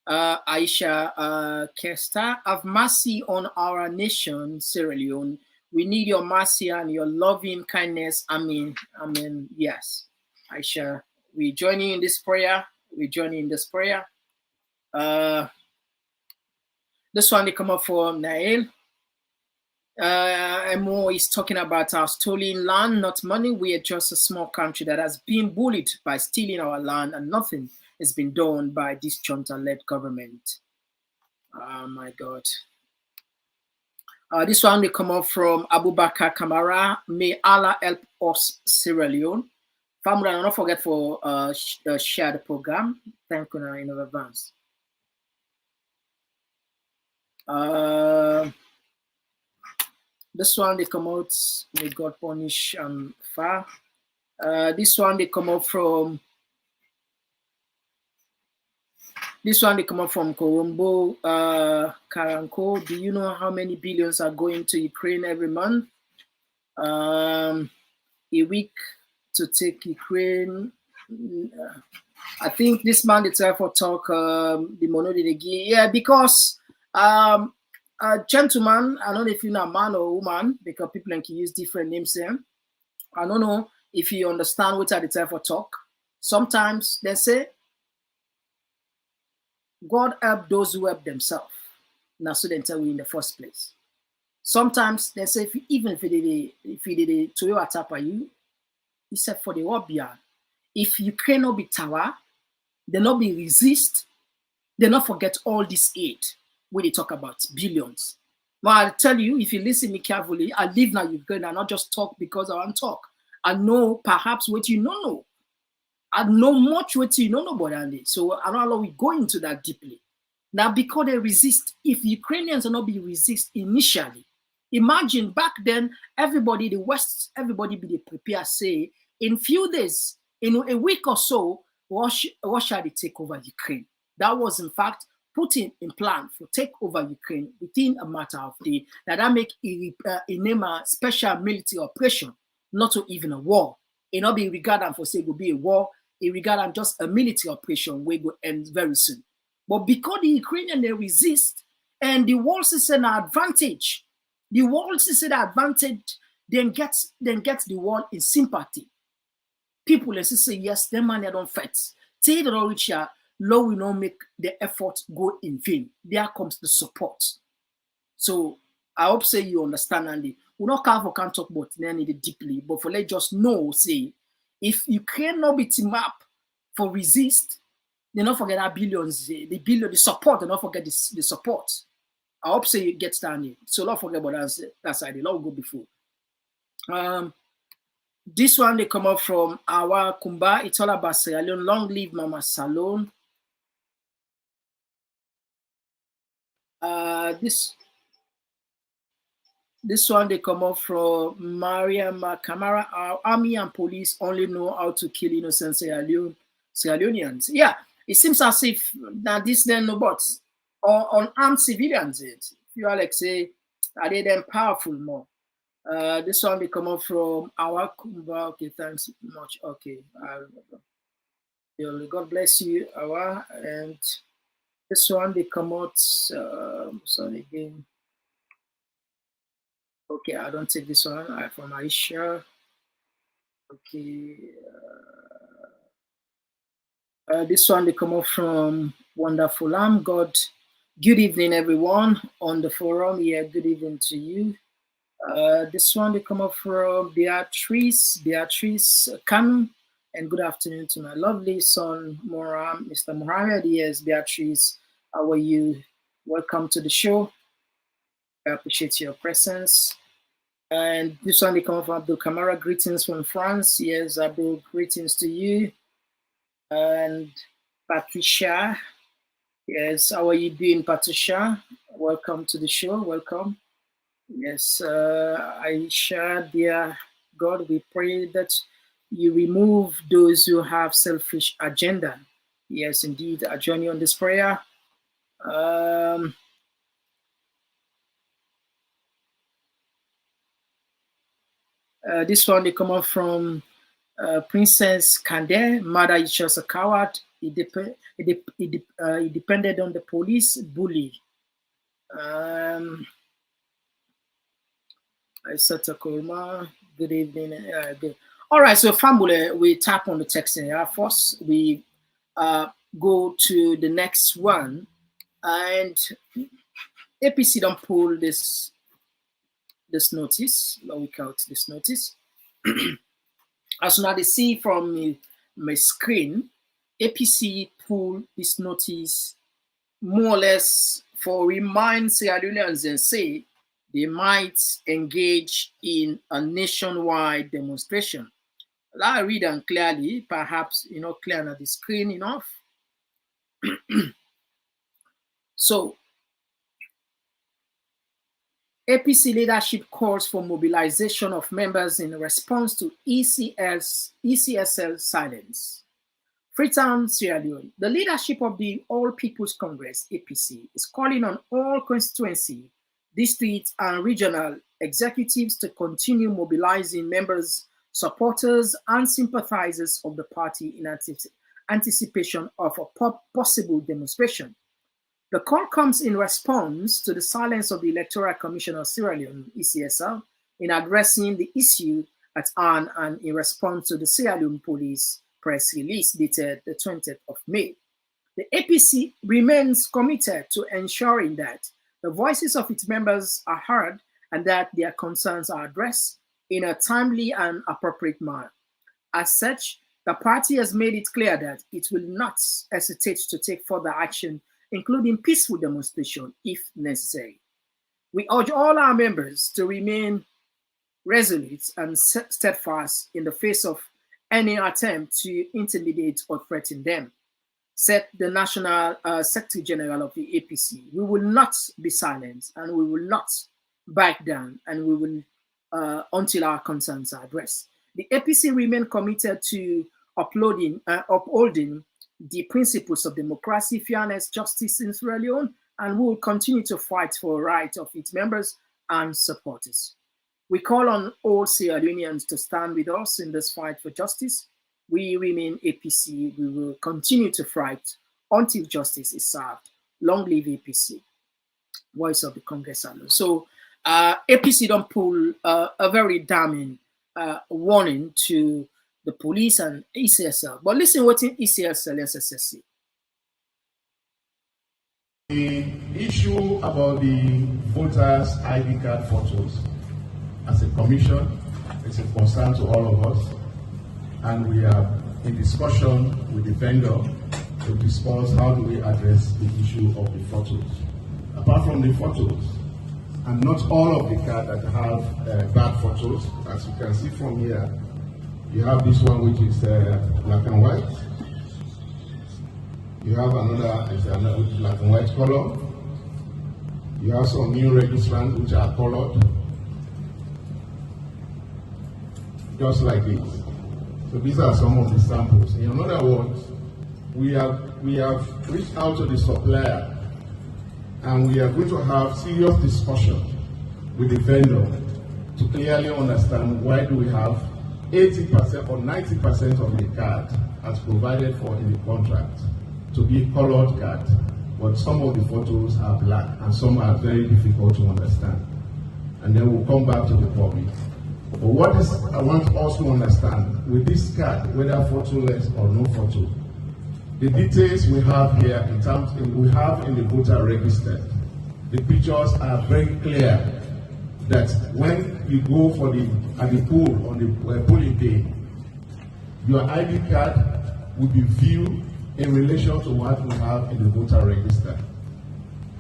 Aisha Kesta, have mercy on our nation, Sierra Leone. We need your mercy and your loving kindness. Amen. Amen. Yes. I shall. We join you in this prayer. We join you in this prayer. This one they come up from Nael. Mo is talking about our stolen land, not money. We are just a small country that has been bullied by stealing our land, and nothing has been done by this junta-led government. Oh my God. This one will come up from Abubakar Kamara. May Allah help us, Sierra Leone. Family, don't forget for share the program. Thank you in advance. This one they come out. May God punish far. This one they come up from. This one they come up from Korombo, Karanko. Do you know how many billions are going to Ukraine every month? A week to take Ukraine. I think this man the for talk the money they give. Yeah, because gentleman, I don't know if you're a man or woman, because people can use different names there. I don't know if you understand what I the for talk. Sometimes they say God help those who help themselves. Now, so they tell you in the first place. Sometimes they say even if you did a Toyo attack by you, he said for the Obia, if you cannot be tower, they not be resist, they not forget all this aid when they talk about billions. But I'll tell you, if you listen me carefully, I live now Ukraine and not just talk because I want to talk. I know perhaps what you don't know. I know much what you don't know about Andy. So I don't know we go into that deeply. Now, because they resist, if Ukrainians are not be resist initially, imagine back then, everybody, the West, everybody be prepared, say, in few days, in a week or so, Russia they take over Ukraine. That was, in fact, Putin in plan for take over Ukraine within a matter of days. Now, that make a name a special military operation, not to even a war. It not be regarded for say it will be a war, it regarded just a military operation where it will end very soon. But because the Ukrainians they resist, and the world is an advantage, the world is an advantage, then gets the world in sympathy. People let's say yes, them man they don't fight. Say the reach here, law will not make the effort go in vain. There comes the support. So I hope say you understand, Andy. We not can't talk about it deeply, but for let just know, say, if you cannot be team up for resist, they don't forget our billions, the support, they don't forget the support. I hope say you get standing. So don't forget about that side. The Lord go before. This one they come up from our Kumba. It's all about Sierra Leone. Long live Mama Salone. This one they come up from Maria Kamara. Our army and police only know how to kill innocent Sierra Leoneans. Yeah, it seems as if now this then no but on armed civilians. You are like say, are they then powerful more? This one they come up from our Kumba. Okay, thanks much. Okay, God bless you, our and this one they come out. Sorry again. Okay, I don't take this one. From Aisha. Okay. This one they come up from Wonderful Lamb. God, good evening, everyone on the forum. Yeah, good evening to you. This one they come up from Beatrice Kanu. And good afternoon to my lovely son, Mr. Mohammed. Yes, Beatrice, how are you? Welcome to the show. I appreciate your presence. And this one they come from Abdul Kamara. Greetings from France. Yes, Abdul, greetings to you. And Patricia. Yes, how are you doing, Patricia? Welcome to the show. Welcome. Yes, Aisha, dear God, we pray that you remove those who have selfish agenda. Yes, indeed, I join you on this prayer. This one they come up from Princess Kande. Mother is just a coward. He depended on the police bully. Hi, Satakoma. Good evening. Good. All right, so family, we tap on the text in here first. We go to the next one, and APC don't pull this notice. Let me count this notice. As soon as they see from my screen, APC pull this notice more or less for remind Sierra Leoneans and say they might engage in a nationwide demonstration. I read them clearly, perhaps clear on the screen enough. So APC leadership calls for mobilization of members in response to ECSL silence. Freetown, Sierra Leone. The leadership of the All People's Congress, APC, is calling on all constituency, district, and regional executives to continue mobilizing members, supporters, and sympathizers of the party in anticipation of a possible demonstration. The call comes in response to the silence of the Electoral Commission of Sierra Leone, ECSL, in addressing the issue at hand and in response to the Sierra Leone Police press release dated the 20th of May. The APC remains committed to ensuring that the voices of its members are heard and that their concerns are addressed in a timely and appropriate manner. As such, the party has made it clear that it will not hesitate to take further action, including peaceful demonstration if necessary. We urge all our members to remain resolute and steadfast in the face of any attempt to intimidate or threaten them, said the National Secretary General of the APC. We will not be silent and we will not back down, and we will until our concerns are addressed. The APC remain committed to upholding the principles of democracy, fairness, justice in Sierra Leone, and we will continue to fight for the rights of its members and supporters. We call on all Sierra Leoneans to stand with us in this fight for justice. We remain APC. We will continue to fight until justice is served. Long live APC. Voice of the Congress alone. So APC don't pull a very damning warning to the police and ECSL. But listen what in ECSL SSSC. The issue about the voters' ID card photos, as a commission, it's a concern to all of us, and we are in discussion with the vendor to discuss how do we address the issue of the photos. Apart from the photos, and not all of the cards that have bad photos, as you can see from here, you have this one which is black and white. You have another black and white color. You have some new registrants which are colored, just like this. So these are some of the samples. In other words, we have reached out to the supplier, and we are going to have serious discussion with the vendor to clearly understand why do we have 80% or 90% of the card as provided for in the contract to be colored card, but some of the photos are black and some are very difficult to understand. And then we'll come back to the public. But what is I want us to understand with this card, whether photoless or no photo, the details we have here we have in the voter register, the pictures are very clear that when you go for at the poll on the polling day, your ID card will be viewed in relation to what we have in the voter register.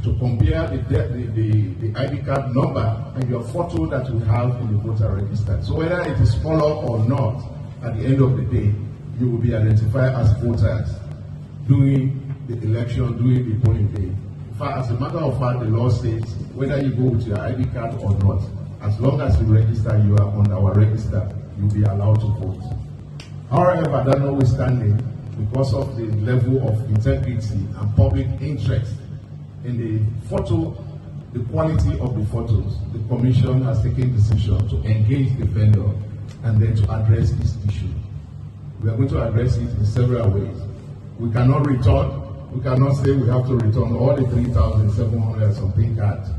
To compare the ID card number and your photo that we have in the voter register. So whether it is colored or not, at the end of the day, you will be identified as voters during the election, during the polling day. In fact, as a matter of fact, the law says whether you go with your ID card or not, as long as you register, you are on our register, you'll be allowed to vote. However, that notwithstanding, because of the level of integrity and public interest in the photo, the quality of the photos, the commission has taken decision to engage the vendor and then to address this issue. We are going to address it in several ways. We cannot say we have to return all the 3,700 something cards.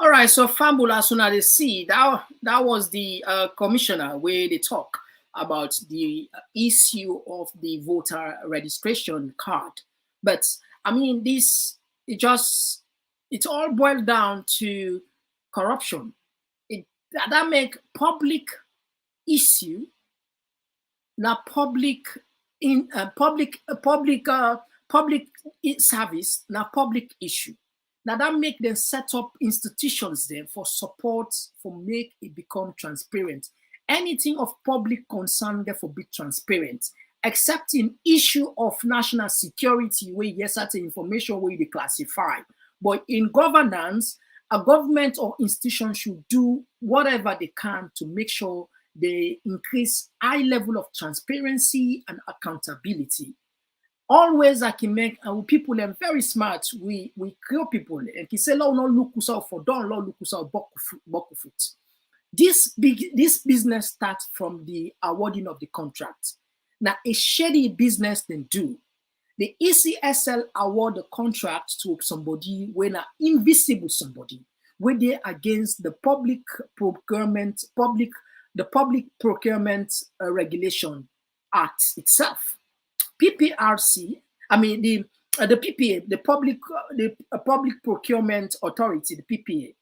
All right. right, so Fambula, as soon as they see that was the commissioner where they talk about the issue of the voter registration card. But I mean, it all boiled down to corruption. That make public issue, not public public service, not public issue. Now that make them set up institutions there for support, for make it become transparent. Anything of public concern, therefore, be transparent, except in issue of national security, where yes, certain information where they classify. But in governance, a government or institution should do whatever they can to make sure they increase high level of transparency and accountability. Always I can make people are very smart. We create people and can say, "Law no look us out for don, law look us out boku foot." This business starts from the awarding of the contract. Now, a shady business then do. The ECSL award the contract to somebody when an invisible somebody, when they against the public procurement regulation act itself. PPRC, I mean the PPA, the public procurement authority, the PPA.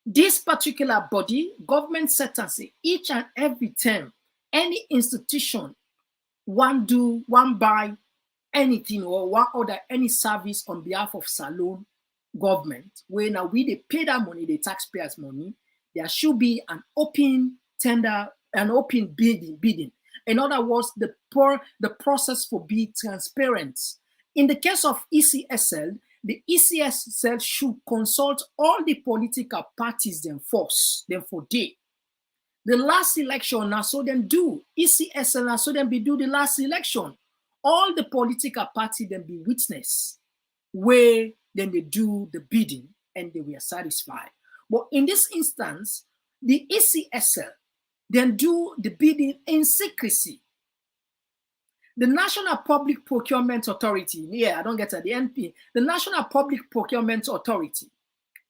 This particular body, government set and say each and every time any institution one buy anything or one order any service on behalf of Salone government, where now they pay that money, the taxpayers' money, there should be an open tender, an open bidding. In other words, the process will be transparent. In the case of ECSL, the ECSL should consult all the political parties then for day. The last election now so then do ECSL now so then be do the last election. All the political parties then be witness where then they do the bidding and they were satisfied. But in this instance, the ECSL then do the bidding in secrecy. The National Public Procurement Authority, I don't get at the NP, the National Public Procurement Authority,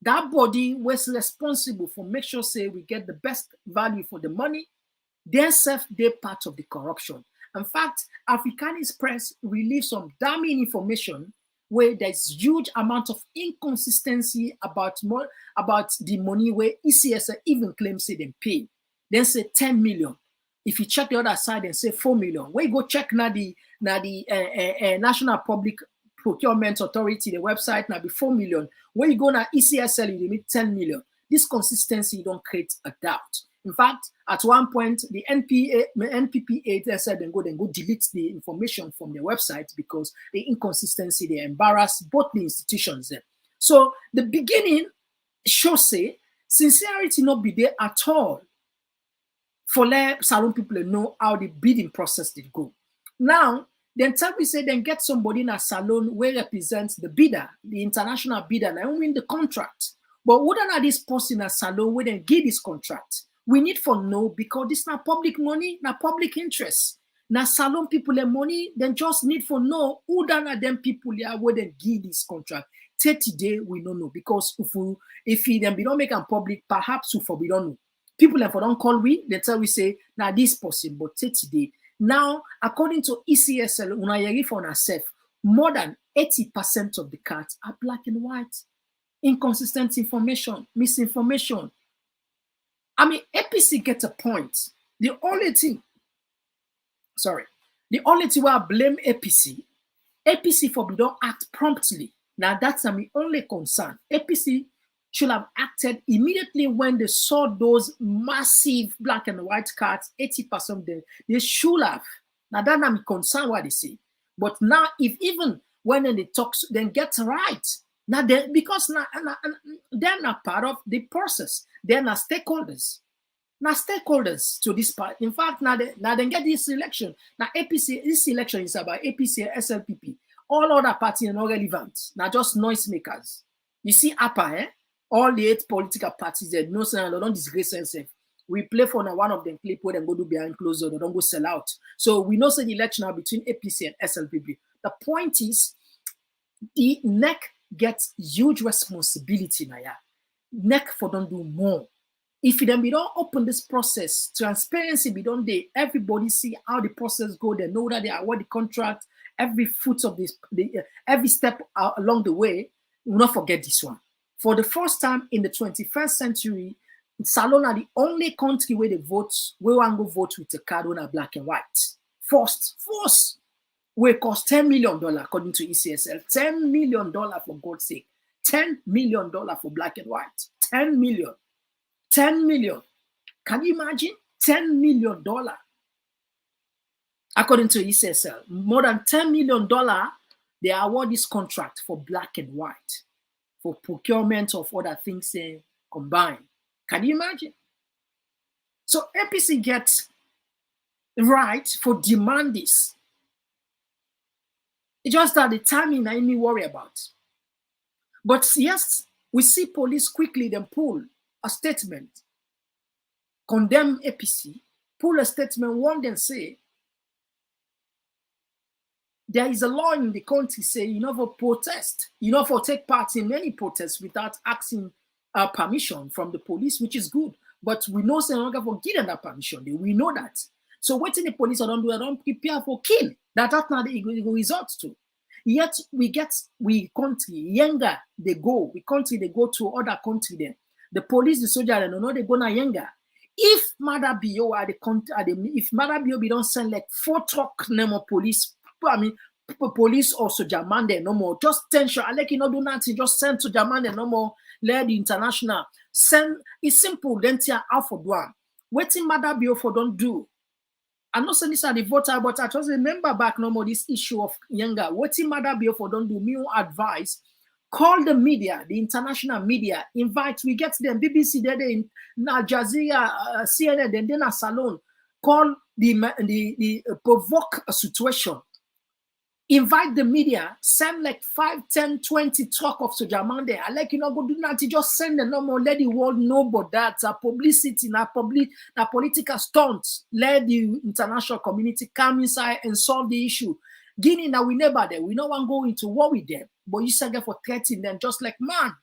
that body was responsible for make sure say we get the best value for the money, then self they part of the corruption. In fact, Africanist Press released some damning information where there's huge amount of inconsistency about the money where ECSL even claims say they pay. Then say 10 million. If you check the other side and say 4 million, where you go check now the National Public Procurement Authority, the website now be 4 million. Where you go now ECSL, you need 10 million. This consistency don't create a doubt. In fact, at one point, the NPPA they said then go delete the information from their website because the inconsistency they embarrass both the institutions there. So the beginning shows say sincerity not be there at all for let Salone people know how the bidding process did go. Now, then tell me say then get somebody in a Salone where represents the bidder, the international bidder, and win the contract. But wouldn't this person at Salone where then give this contract? We need for know because this not public money, not public interest. Now Salone people the money, then just need for know who done them people here where then give this contract. 30 days we don't know because if we then we don't make them public, perhaps we don't know. People if don't call we, they tell we say now this person, but 30 days. Now, according to ECSL, unayeri for ourselves, more than 80% of the cards are black and white. Inconsistent information, misinformation. I mean, APC gets a point. The only thing where I blame APC for we don't act promptly. Now that's my only concern. APC should have acted immediately when they saw those massive black and white cards, 80% of them, they should have. Now that's my concern what they say. But now, if even when they talk, then get right. Now, because now, they're not part of the process. They're not stakeholders. Now, stakeholders to this part. In fact, now they get this election. Now, APC, this election is about APC and SLPP. All other parties are not relevant. Now, just noisemakers. You see, APA, all the 8 political parties, they no say they don't disgrace themselves. We play for now one of them clip where they go do behind closed door, they don't go sell out. So we know say the election now between APC and SLPP. The point is, the NEC get huge responsibility now. Neck for don't do more. If then we don't open this process, transparency we don't day, everybody see how the process go, they know that they award the contract, every foot of this, every step along the way, we'll not forget this one. For the first time in the 21st century, Salon are the only country where they vote, where one go vote with a card on a black and white. First, will cost $10 million according to ECSL. $10 million for God's sake. $10 million for black and white. 10 million. 10 million. Can you imagine? $10 million. According to ECSL, more than $10 million, they award this contract for black and white, for procurement of other things combined. Can you imagine? So APC gets right for demand this. It's just that the timing I me worry about. But yes, we see police quickly then pull a statement, condemn APC, pull a statement, one then say, there is a law in the country say you know for protest, you know for take part in any protest without asking permission from the police, which is good. But we know say no for give them that permission. We know that. So what in the police don't do, they don't prepare for kill. That's not the result to. Yet we country younger they go. We country they go to other country then. The police, the soldier, they know they go na younger. If Mother Bio are the country, if Mother Bio don't send like 4 truck name of police. I mean, police or soldier man there no more. Just tension. I like you know do nothing. Just send soldier man there no more. Let the international send. It's simple. Then tear out for one. Waiting Mother Bio for don't do. I'm not saying this are the voter, but I just remember back no more this issue of younger. Waiting Mother Bio for don't do. Me advice. Call the media, the international media. Invite. We get them. BBC there in Al Jazeera, CNN. Then a salon. Call the provoke a situation. Invite the media, send like 5, 10, 20 truck of soldier man there. I like you know go do nothing, just send the number, let the world know about that. Publicity, political stunts. Let the international community come inside and solve the issue. Guinea now we never there. We no one go into war with them. But you said for threatening them just like man.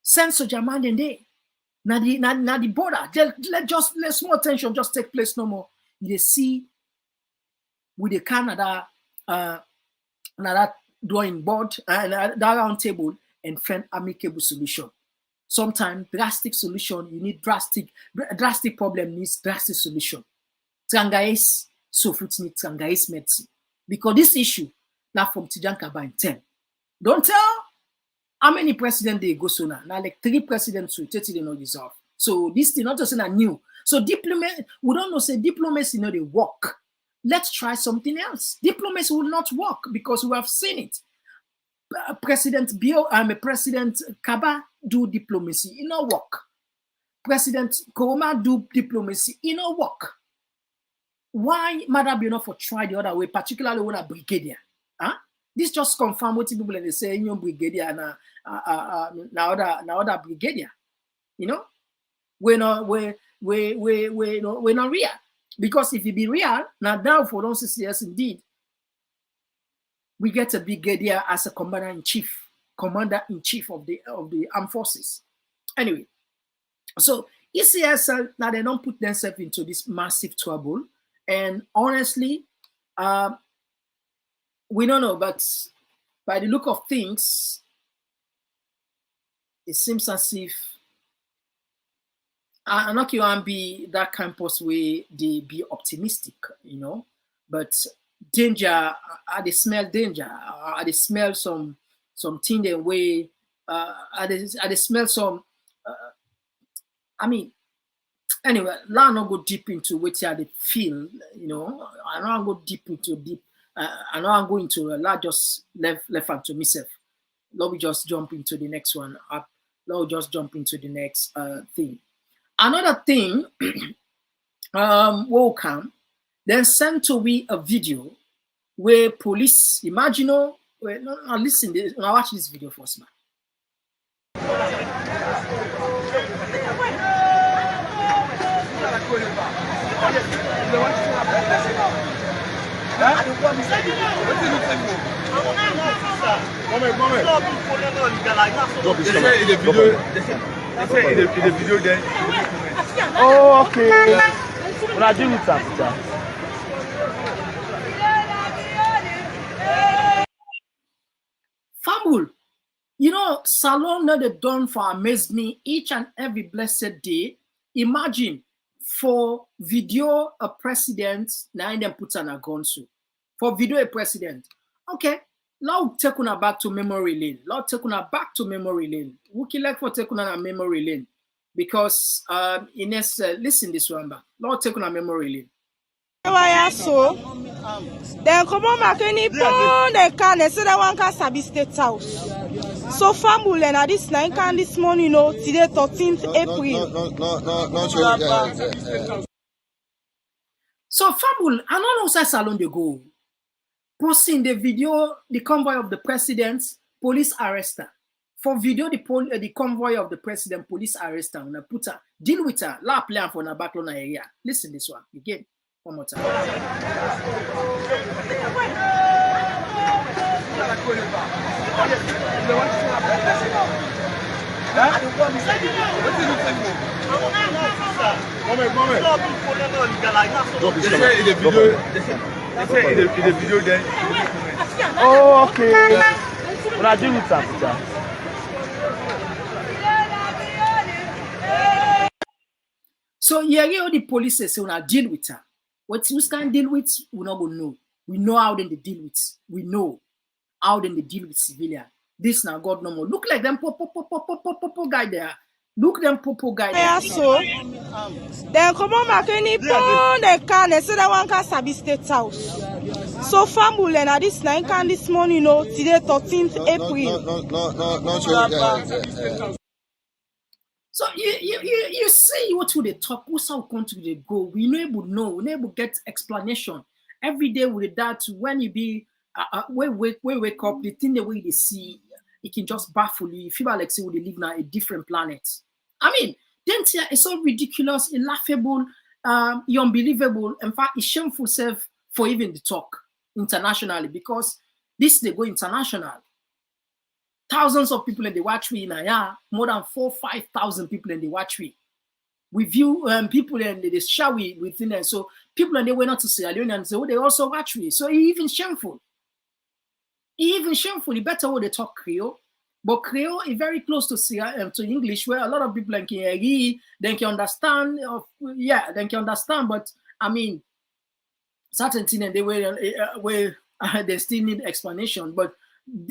Send soldier man in there. Now the border. Let small tension just take place no more. You see with the Canada, another drawing board and that round table and find amicable solution. Sometimes drastic solution, you need drastic problem needs drastic solution. Trangais, so fruit need trangais medicine. Because this issue, now from Tijanka by 10. Don't tell how many presidents they go so now. Now like 3 presidents will totally not resolve. So this thing not just new. So diplomacy, we don't know say diplomacy they work. Let's try something else. Diplomacy will not work because we have seen it. President Kaba do diplomacy, it no work. President Koroma do diplomacy, it no work. Why Madam Bio for try the other way, particularly when a brigadier? Huh? This just confirm what people they say in your brigadier and other brigadier. You know, we're not real. Because if it be real, now for don't see yes indeed, we get a brigadier as a commander in chief of the armed forces. Anyway, so ECSL now they don't put themselves into this massive trouble, and honestly, we don't know, but by the look of things, it seems as if I'm not going to be that campus where they be optimistic, you know, but danger, they smell danger, they smell something the way, they smell some, I mean, anyway, let's not go deep into what they feel, you know, I don't go deep into deep, I know I'm going to, let's just left unto myself. Let me just jump into the next one up. Let me just jump into the next thing. Another thing, will come, then send to me a video where police, imagine, listen, now watch this video first, man. Oh, okay. When I do with that. Famul, you know, Salon that they done for amaze me each and every blessed day. Imagine for video a president, now them put on a gun suit. For video a president. Okay, now take una back to memory lane. Now take una back to memory lane. Wookie like for take una memory lane. Because Ines, listen this one back. Now take una memory lane. So then Komon-Tok any bond they can say that one can sabi state house. So family and this night can this morning, you know, today 13th April. No. So family, I don't know say salon they go. Posting the video, the convoy of the president, police arrest her. For video, the convoy of the president, police arrest her. Una put her, deal with her. La plan for na background area. Listen this one again. One more time. Oh, okay. When I do with that. So yeah, the police say una deal with her. What we can deal with, we not gonna know. We know how then they deal with. We know how then they deal with civilian. This now God no more. Look like them popo guy there. Look them popo guy there. So then Komon-Tok any bond they can say that one can sabi state house. So family and this night can this morning, you know, today 13th April. So you see what would they talk? Who's how country they go? We never know. We never get explanation. Every day with that, when you be wake up, the thing the way they see, it can just baffle you. You feel like say they live now a different planet. I mean, then it's so ridiculous, laughable, unbelievable. In fact, it's shameful self for even the talk internationally because this they go international. Thousands of people in the watch we now, more than 4,000-5,000 people in the watch we. We view people and they share within them. So people and they went out to Sierra Leone and so they also watch we. So even shameful. Even shameful. The better way they talk Creole. But Creole is very close to English, where a lot of people can read, they can understand. They can understand. But I mean, certain things they where they still need explanation. But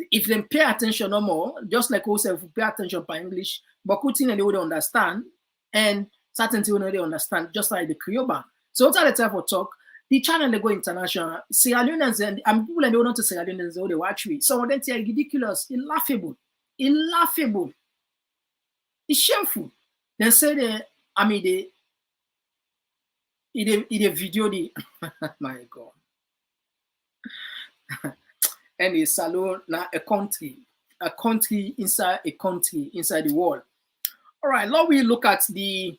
if they pay attention no more, just like also if we pay attention by English, but good thing they would understand, and certain things they understand, just like the Creole band. So what's the type of talk? The channel they go international. Sierra Leoneans and people and they don't to Sierra Leoneans they watch me. So then they are ridiculous, laughable. It's shameful. They say they video the my God. And a salon now a country inside the world. All right, now we look at the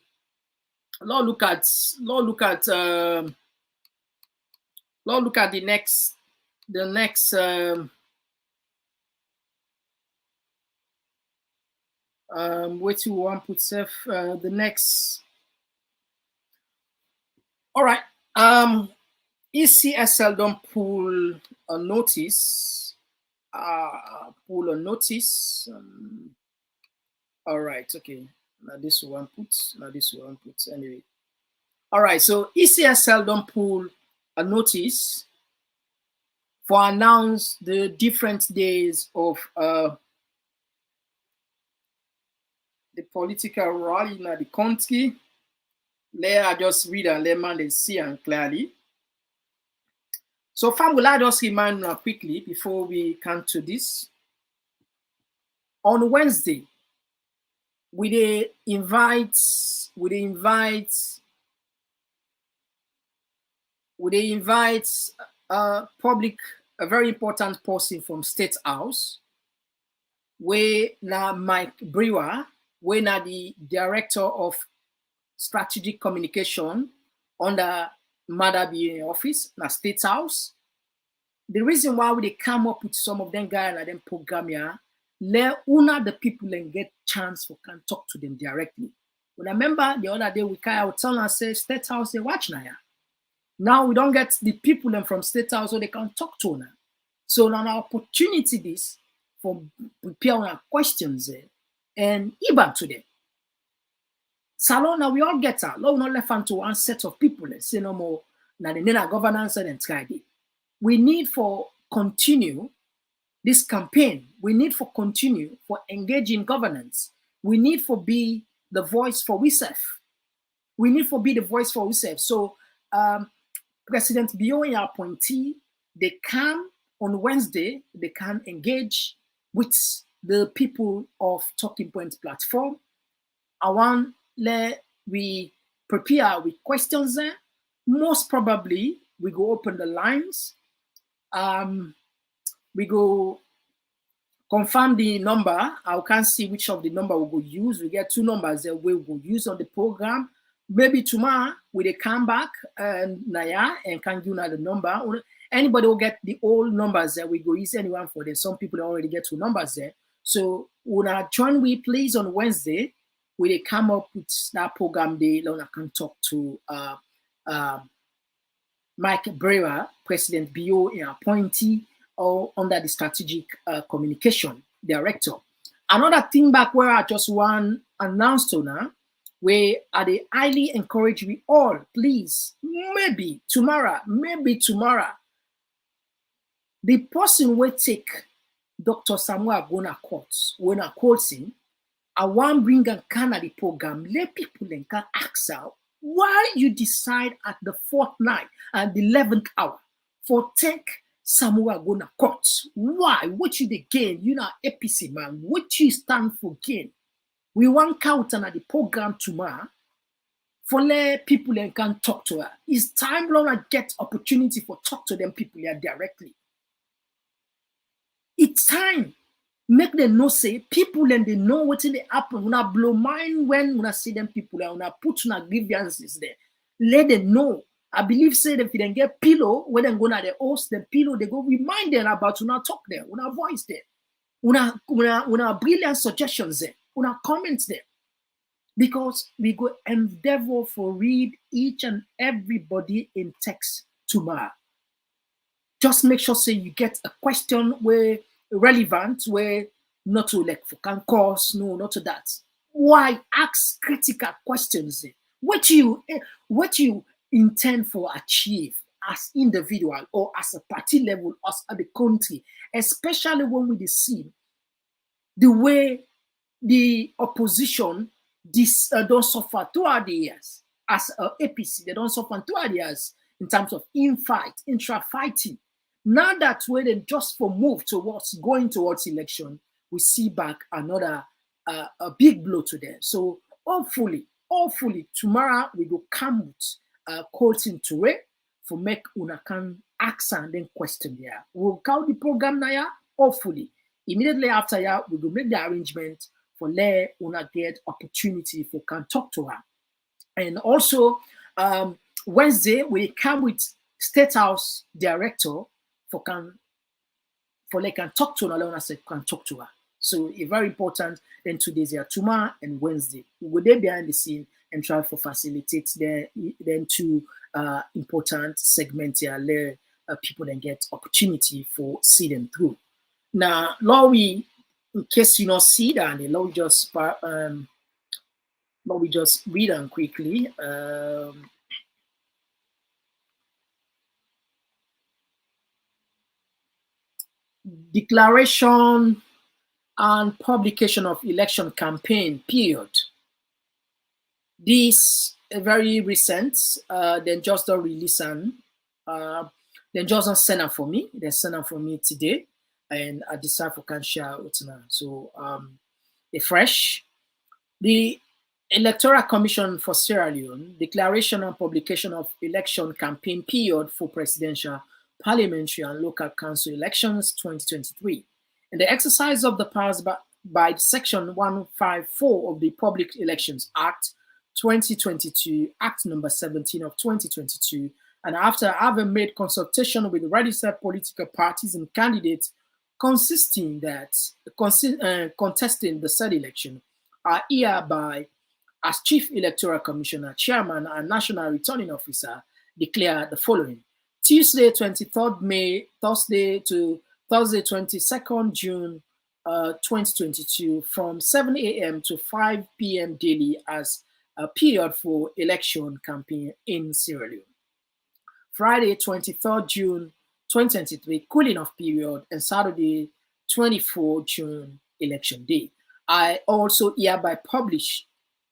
next what you want put self the next. All right, ECSL don't pull a notice. All right, okay. Now this one puts. Anyway. All right, so ECSL don't pull a notice for announce the different days of the political rally in the country. Let I just read and let man they see and clearly. So fam, will I just remind you quickly before we come to this. On Wednesday, we invite a very important person from State House, where now Mike Brewer, where now the director of strategic communication under Madabi office, na State House. the reason why they come up with some of them guys like them program here, let una the people and get chance for can talk to them directly. When I remember the other day we can tell us say State House they watch now. Now we don't get the people them from State House so they can talk to now. So now an opportunity this for prepare our questions and even to them. Salon now we all get out. Now we not left to one set of people and say no more now the name governance and try it. We need for continue this campaign. We need for continue for engage in governance. We need for be the voice for ourselves. We need for be the voice for ourselves. So President Bio appointee, they come on Wednesday, they can engage with the people of Talking Point platform. I want let we prepare with questions there. Most probably we go open the lines. We go confirm the number. I can't see which of the number we go use. We get two numbers that we will use on the program. Maybe tomorrow we they come back and Naya and can give the number. Anybody will get the old numbers that we go use anyone for them. Some people already get two numbers there. So when I join we please on Wednesday, we they come up with that program day. I can talk to Mike Brewer, President BO appointee or under the strategic communication director. Another thing back where I just want announced to now, where they highly encourage we all, please, maybe tomorrow, the person will take Dr. Samuel Gona court, when I call him, I want bring a Canada program, let people and can ask out why you decide at the fourth night and the 11th hour for take Samuel Gona court. Why? What you the gain? You know, APC man, what you stand for gain? We want count on the program tomorrow for let people and can talk to her. It's time long I get opportunity for talk to them people here directly. It's time. Make them know say people and they know what they happen. When I blow mind when I see them people and when I put on grievances there. Let them know. I believe say that if they don't get pillow, when they go to the host, the pillow, they go remind them about when I talk there, when I voice there, when I brilliant suggestions there, when I comments there. Because we go endeavor for read each and everybody in text tomorrow. Just make sure say you get a question where relevant, where not to like for can course, no, not to that. Why ask critical questions? What you intend for achieve as individual or as a party level, as at the country, especially when we see the way the opposition don't suffer throughout the years as APC, they don't suffer throughout the years in terms of intra-fighting. Now that when they just for move towards going towards election, we see back another a big blow to them. So hopefully tomorrow we go come with quoting to it for make una can ask and then question there. We'll count the program now. Hopefully, immediately after that, we will make the arrangement for let una get opportunity for can talk to her. And also Wednesday we come with State House director for can talk to her. Una say can talk to her. So it's very important. Then 2 days here, tomorrow and Wednesday, we will there behind the scene and try to facilitate then two important segments here, let people then get opportunity for see them through. Now, Laurie, in case you not see that, let me just read them quickly. Declaration and publication of election campaign period. This very recent. Then just don't release and then just don't send them for me. They send them for me today, and I decide for can share with now. So the fresh, the Electoral Commission for Sierra Leone declaration and publication of election campaign period for presidential, parliamentary, and local council elections 2023. And the exercise of the powers by Section 154 of the Public Elections Act 2022, Act number 17 of 2022, And after having made consultation with registered political parties and candidates contesting the said election, are hereby, as Chief Electoral Commissioner, Chairman, and National Returning Officer, declare the following. Tuesday, 23rd May, Thursday to Thursday, 22nd June 2022, from 7 a.m. to 5 p.m. daily as a period for election campaign in Sierra Leone. Friday, 23rd June 2023, cooling off period, and Saturday, 24 June, election day. I also hereby publish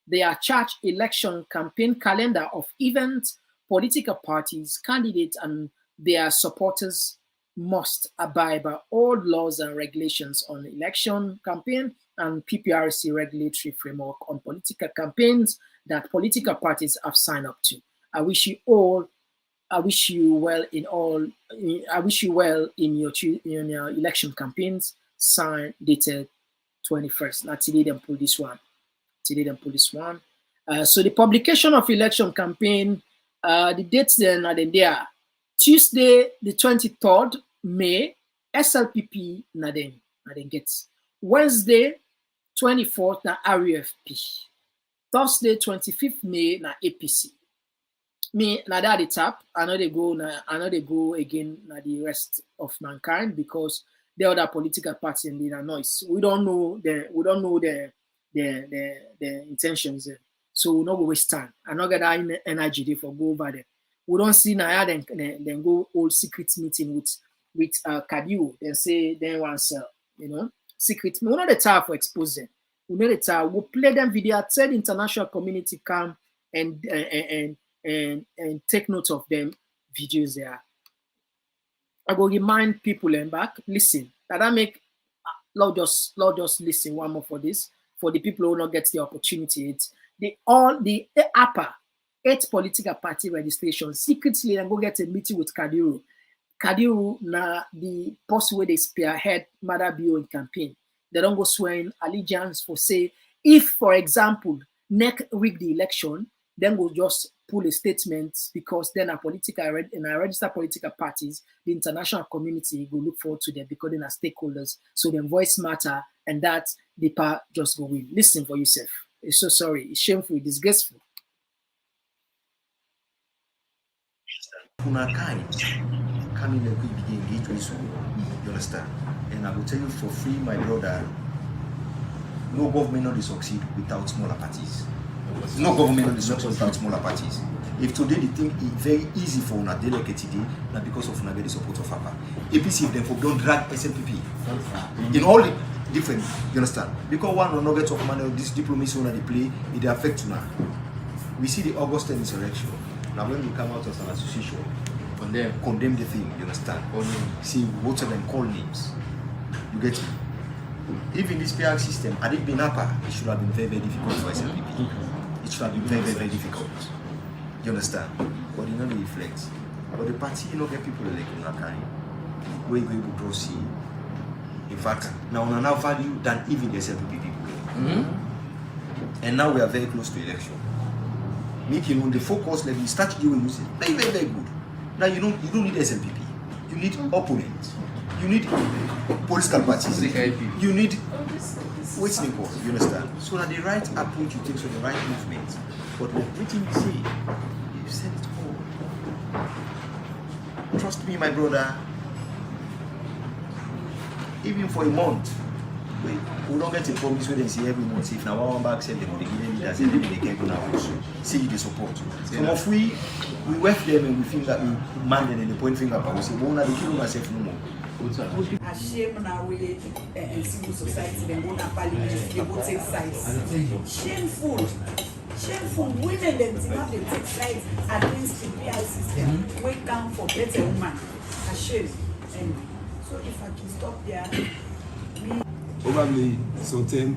the charged election campaign calendar of events. Political parties, candidates, and their supporters must abide by all laws and regulations on election campaign and PPRC regulatory framework on political campaigns that political parties have signed up to. I wish you well in your election campaigns. Signed, dated 21st. Now today them pull this one. So the publication of election campaign, the dates then are there. Tuesday, the 23rd May, SLPP na then gets. Wednesday, 24th na RUFP. Thursday, 25th May na APC. Me na that the top. I know they go again na the rest of mankind because the other political party in the noise. We don't know their intentions. So we not go waste time. I not get that energy for go over there. We don't see now then go old secret meeting with Kadiu. Then say then one sell, secret. We not the time for exposing. We know the time. We play them video. Tell the international community come and take note of them videos there. I go remind people and back. Listen, that I make. Lord just listen one more for this. For the people who not get the opportunity, it's the upper 8 political party registration secretly and go get a meeting with Kadiru. Kadiru na the person where they spearhead Mother Bio in campaign. They don't go swearing allegiance for say if, for example, NEC rig the election, then go just pull a statement because then a registered political parties, the international community will look forward to them because they're stakeholders. So their voice matter and that the part just go win. Listen for yourself. It's so sorry. It's shameful. It's disgraceful. Kuna kind coming and we begin engage with you. You understand? And I will tell you for free, my brother, no government not succeed without smaller parties. No government not succeed without smaller parties. If today the thing is very easy for una delegate today, not because of una get the support of APA. APC therefore don't drag SNPP in all the different, you understand? Because one or no get of money, this diplomacy on the play, it affects now. We see the August 10th insurrection. Now when we come out as an association, condemn the thing, you understand? See what of them call names. You get me? Even this PR system, had it been APA, it should have been very, very difficult for SLPP. It should have been very, very, very difficult. You understand? But you know the reflects. But the party, you know, get people like Unakari, where you go to proceed. In fact, now we are now value than even the SLPP people. And now we are very close to election. Making on the focus level, start doing music. Very, very, very good. Now you don't need SLPP. You need opponents. You need political parties. You need waiting course. You understand? So that the right approach you take, so the right movement. But everything you say, you said it all. Trust me, my brother. Even for a month, we don't get a promise where they say every month. If now one back said they will give them that, they can go now also. See the support. Some of we work them and we think that we man them and they point finger, but we say, well, now they kill myself no more. Shame now we in civil society, they go to parliament, they go take sides. Shameful. Women them have to take sides against the PR system. We come for better woman. Shame. So if I can stop there, probably something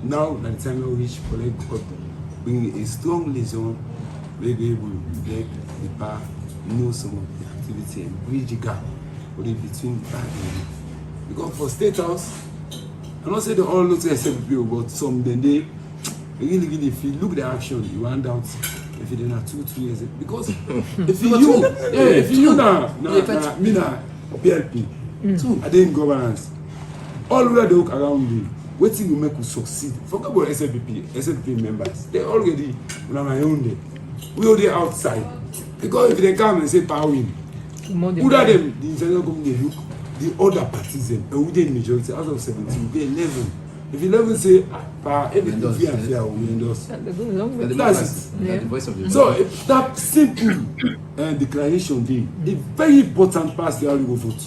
now that the time we reach for like bring a strong liaison, we be able to let the bar know some of the activity and bridge the gap between the bar and because for State House, I don't say they all look to SLPP, but some then they really if you look at the action, you want out if you didn't 2-3 years, because if you now me na PLP, I didn't governance. All where they look around me, waiting to make us succeed. Forget about SLP members. They already on my own day. We are there outside. Because if they come and say power win, who are them? The international government look the other parties and we did majority out of 17, we 11. If 11 say everything fair and fair, we endorse. That's it. So that simple declaration day, a very important part the we go vote.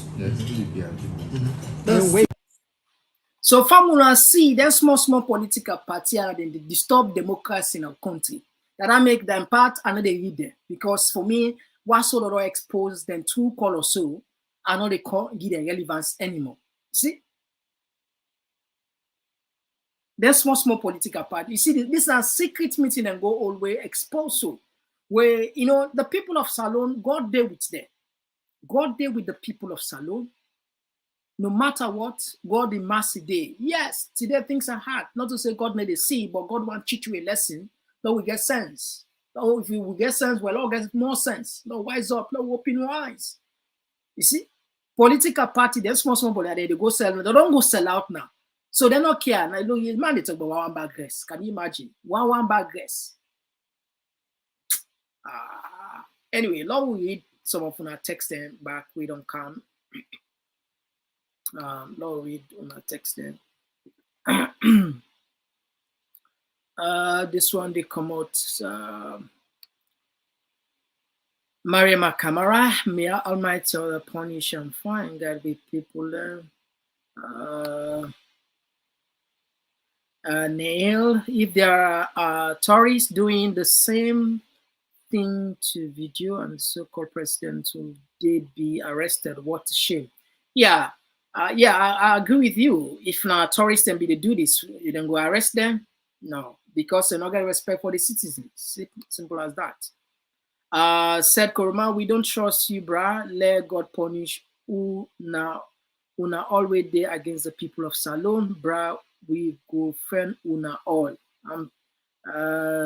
So formula see that small political party and they disturb democracy in our country. That I make them part and they read them. Because for me, what sort of expose them to call or so, I know they can't give them relevance anymore. See? There's small political party. You see, this is a secret meeting and go all the way expose so. Where, you know, the people of Salon, God there with them. God there with the people of Salon. No matter what, God in mercy day. Yes, today things are hard. Not to say God made a see, but God want to teach you a lesson. So we get sense. So if we get sense, we'll all get more sense. No, wise up, no, open your eyes. You see? Political party, there's small party, they go sell. They don't go sell out now. So they don't care. Now, look, man, they talk about one bag dress. Can you imagine? One bag dress. Anyway, long we read some of our text them back. We don't come. Long read on our text them. This one they come out. Maria Makamara, may Almighty all punish and find God with people there. Neil, if there are tourists doing the same thing to video and so-called president, will they be arrested? What a shame. Yeah, I agree with you. If not tourists then be to do this, you don't go arrest them. No, because they're not going to respect for the citizens. Simple as that. Said Koroma, we don't trust you, brah. Let God punish who now always there against the people of Salon, brah. We go friend una all.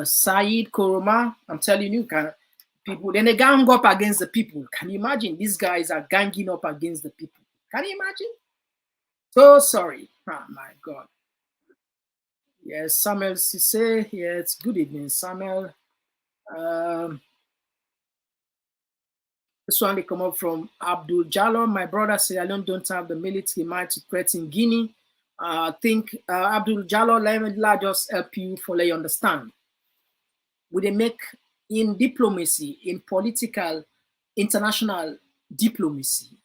Saeed Koroma, I'm telling you, people then they gang up against the people. Can you imagine? These guys are ganging up against the people. Can you imagine? So sorry. Oh my God. Yes, Samuel Sisse. Yes, good evening, Samuel. This one they come up from Abdul Jallo. My brother Sierra Leone don't have the military might to threaten Guinea. I think Abdul Jallo, let me just help you fully understand. Would they make in diplomacy, in political, international diplomacy,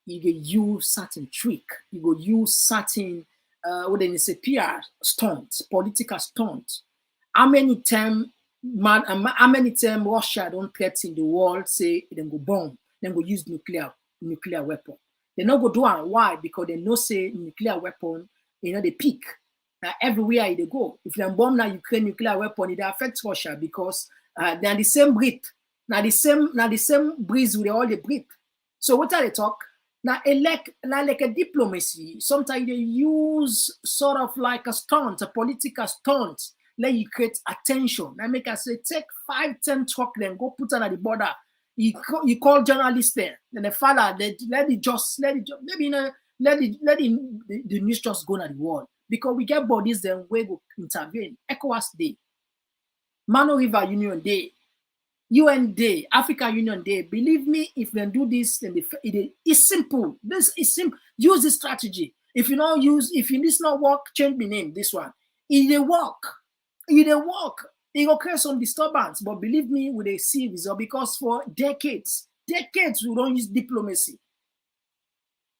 you go use certain trick, you go use certain what they say PR stunt, political stunt. How many times Russia don't threaten the world, say then go bomb, then go use nuclear weapon. They not go do it. Why? Because they know say nuclear weapon, you know, they peak. Everywhere they go. If they bomb now Ukraine nuclear weapon, it affects Russia because they're the same breath. Now the same breeze with all the breath. So what are they talk? Now like a diplomacy, sometimes they use sort of like a stunt, a political stunt, let you create attention. I make us say take 5-10 truck, then go put on at the border. You call journalists there, then the father let the news just go to the wall because we get bodies then we go intervene. ECOWAS Day, Mano River Union Day, UN Day, African Union Day. Believe me, if they do this, then it's simple. This is simple. Use this strategy. If you don't use, if you this not work, change the name. This one, it they work. It will create some disturbance, but believe me, we they see result because for decades we don't use diplomacy.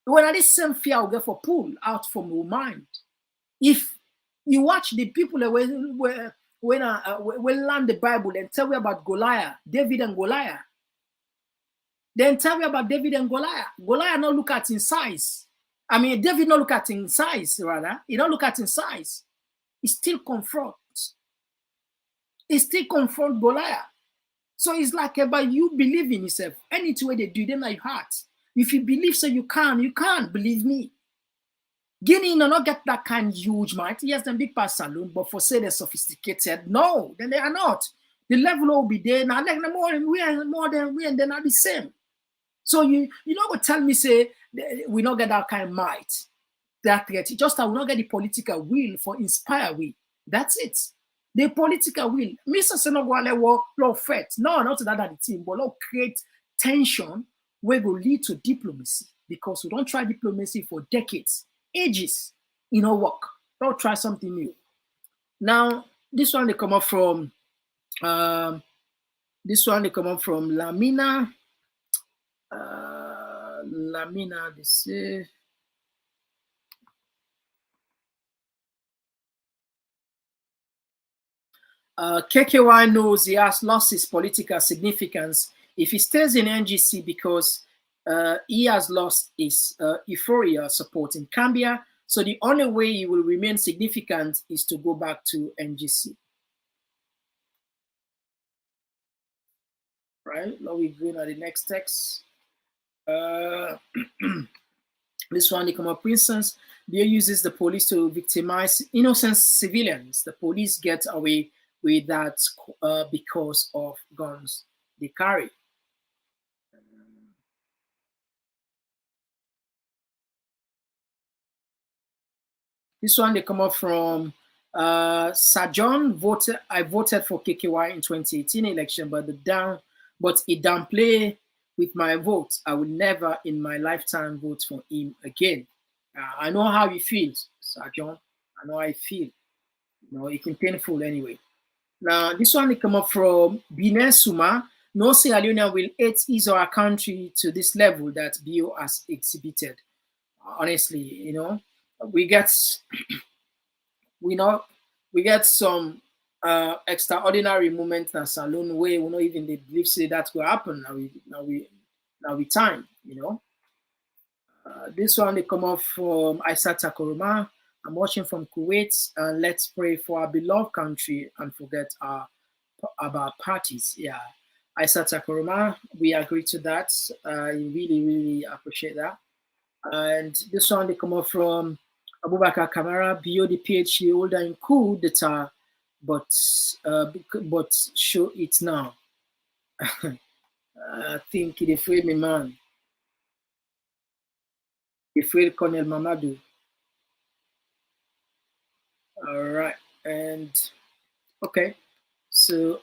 When this same fear will get for pull out from your mind. If you watch the people that when learn the Bible and tell you about Goliath, David and Goliath, then tell you about David and Goliath. Goliath not look at in size. I mean, David not look at in size, rather. He don't look at in size. He still confront. He still confront Goliath. So it's like about you believe in yourself. Any way they do, then your heart. If you believe so, you can't believe me. Guinea not get that kind of huge might. Yes, them big pass saloon, but for say they're sophisticated, no, then they are not. The level will be there. Now, like more than we and they're not the same. So you know what tell me say we not get that kind of might. That get just that we not get the political will for inspire we. That's it. The political will. Mr. Senogwale will law fet. No, not that the team, but law create tension where will lead to diplomacy because we don't try diplomacy for decades, ages, work. Don't try something new. Now, this one they come up from Lamina. Lamina, they say. KKY knows he has lost his political significance if he stays in NGC because he has lost his euphoria support in Cambia. So the only way he will remain significant is to go back to NGC. Right, now we're going at the next text. This one, they come up, for instance, they uses the police to victimize innocent civilians. The police get away with that because of guns they carry. This one, they come up from Sir John I voted for KKY in 2018 election, but it downplay with my vote. I will never in my lifetime vote for him again. I know how he feels, Sir John. I know how I feel. It can painful anyway. Now, this one they come up from Bine Suma. No Sierra Leone will hate his or our country to this level that BO has exhibited. Honestly, we get some extraordinary moments in Salone way we not even they believe say that will happen. Now we time, this one they come off from Aisata Koroma. I'm watching from Kuwait, and let's pray for our beloved country and forget about parties. Yeah, Aisata Koroma, we agree to that. I really, really appreciate that. And this one they come off from Abubakar Kamara, BO the PhD holder in coup d'etat, but show it now. I think he afraid me, man. He afraid Colonel Mamadou. All right, and okay, so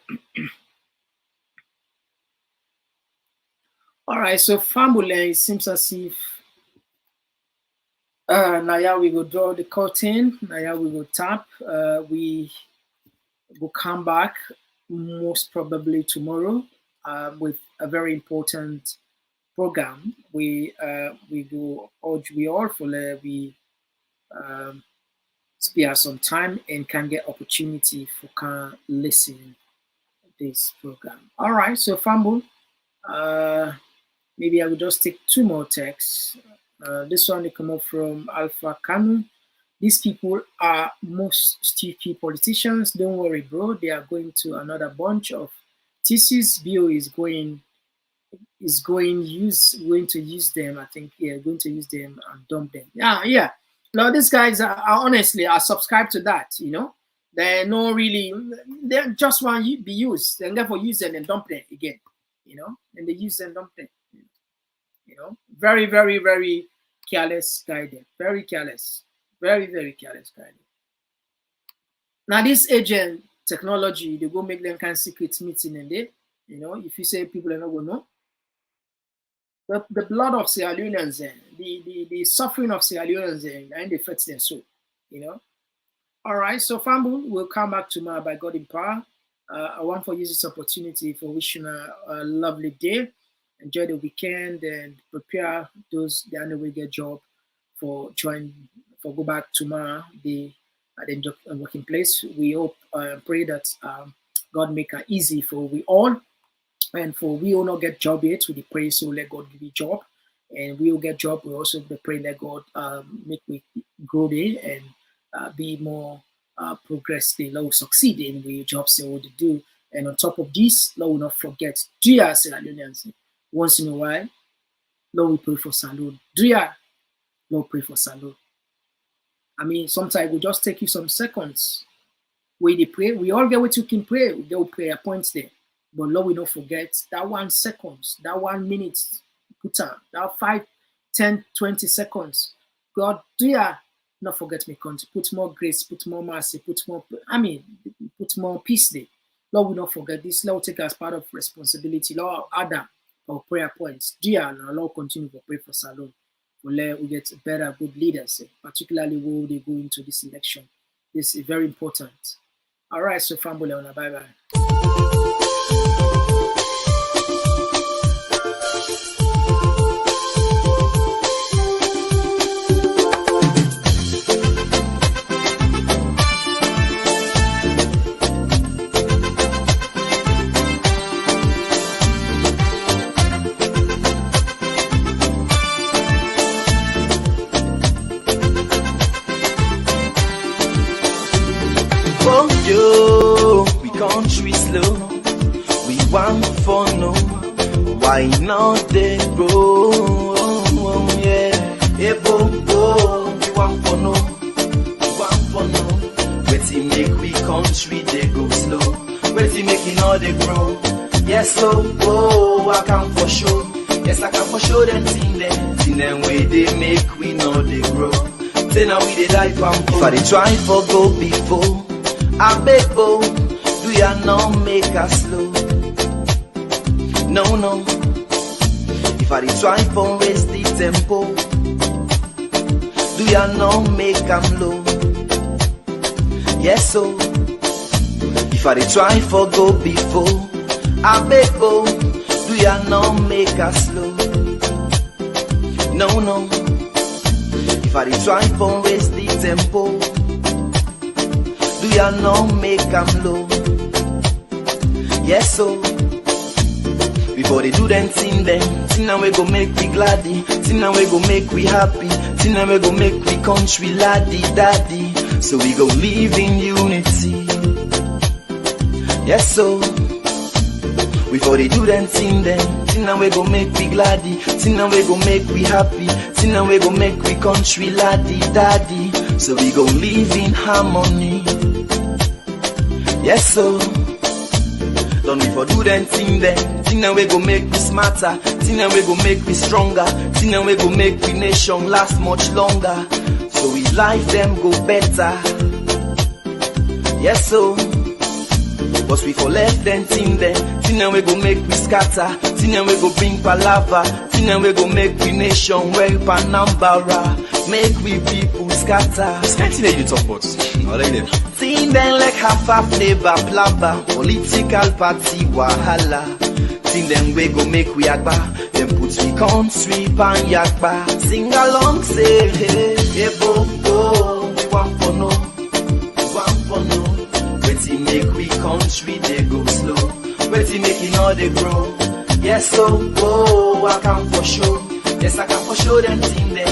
all right, so Famule, it seems as if now we will draw the curtain. Now we will tap. We will come back most probably tomorrow with a very important program. We go urge we all for we spare some time and can get opportunity for can listen this program. All right, so Fambu, maybe I will just take two more texts. This one they come up from Alpha Kanu. These people are most stupid politicians. Don't worry, bro. They are going to another bunch of thesis. BO is going to use them. I think going to use them and dump them. Yeah. Now these guys are honestly I subscribe to that. They're not really. They just want to be used, and therefore use them and dump them again. And they use them and dump them. Very, very, very careless guidance. Very careless. Very, very careless guidance. Now this agent technology, they go make them kind of secret meeting and they, if you say people are not going to know. The blood of Sierra Leoneans, the suffering of Sierra Leoneans, and they affects them so, All right, so Fambu will come back tomorrow by God in power. I want for use this opportunity for wishing a lovely day. Enjoy the weekend and prepare those that will get job for go back tomorrow at the working place. We hope pray that God make it easy for we all, and for we all not get job yet. We pray so let God give you job, and we will get job. We also pray that God make we grow there and be more progressive. Let us succeed in the jobs they want to do, and on top of this, let us not forget dear Sierra Leoneans. Once in a while, Lord, we pray for Salud. Lord, pray for Salud. I mean, sometimes it will just take you some seconds where they pray. We all get what you can pray. We get prayer points there. But Lord, we don't forget that 1 second, that 1 minute, put on that 5, 10, 20 seconds. God, do ya not forget me country. Put more grace, put more mercy, put more peace there. Lord, we don't forget this. Lord, take as part of responsibility. Lord, Adam, our prayer points. Dear Lord, continue to pray for Salon. We get better, good leaders, particularly when they go into this election. This is very important. All right, so family, bye-bye. We country slow, we want for no, why not they grow? Yeah, hey, we want for no, Wait make we country they go slow, wait making all they grow. Yes, so I can for sure. Yes, I can for sure them thing them way they make we know they grow. Say now we they die from if I they try for go before. I beg, do ya not make us slow? No. If I try for raise the tempo, do ya not make them low? Yes, so if I try for go before, I beg, do ya not make us slow? No. If I try for raise the tempo, do ya not make them low? Yes, so before they do them thing now we go make we gladdy, thing now we go make we happy, thing now we go make we country laddie daddy. So we go live in unity. Yes, so before they do them thing now we go make we gladdy, thing now we go make we happy, thing now we go make we country laddie daddy. So we go live in harmony. Yes, so don't we for do them thing now we go make we smarter, thing now we go make we stronger, thing now we go make we nation last much longer. So we life them go better. Yes, so but we for left them thing now we go make we scatter, thing now we go bring palava, thing now we go make we nation well panambara, make we people scatter. Can't you talk about? I like them. Thing them like half flavor plaba, political party wahala. Thing them we go make we agba, them put we country pan yakba. Sing along say hey bo, we want for no. Wait make we country they go slow, wait making all they grow. Yes, so I can for sure. Yes, I can for sure them thing there.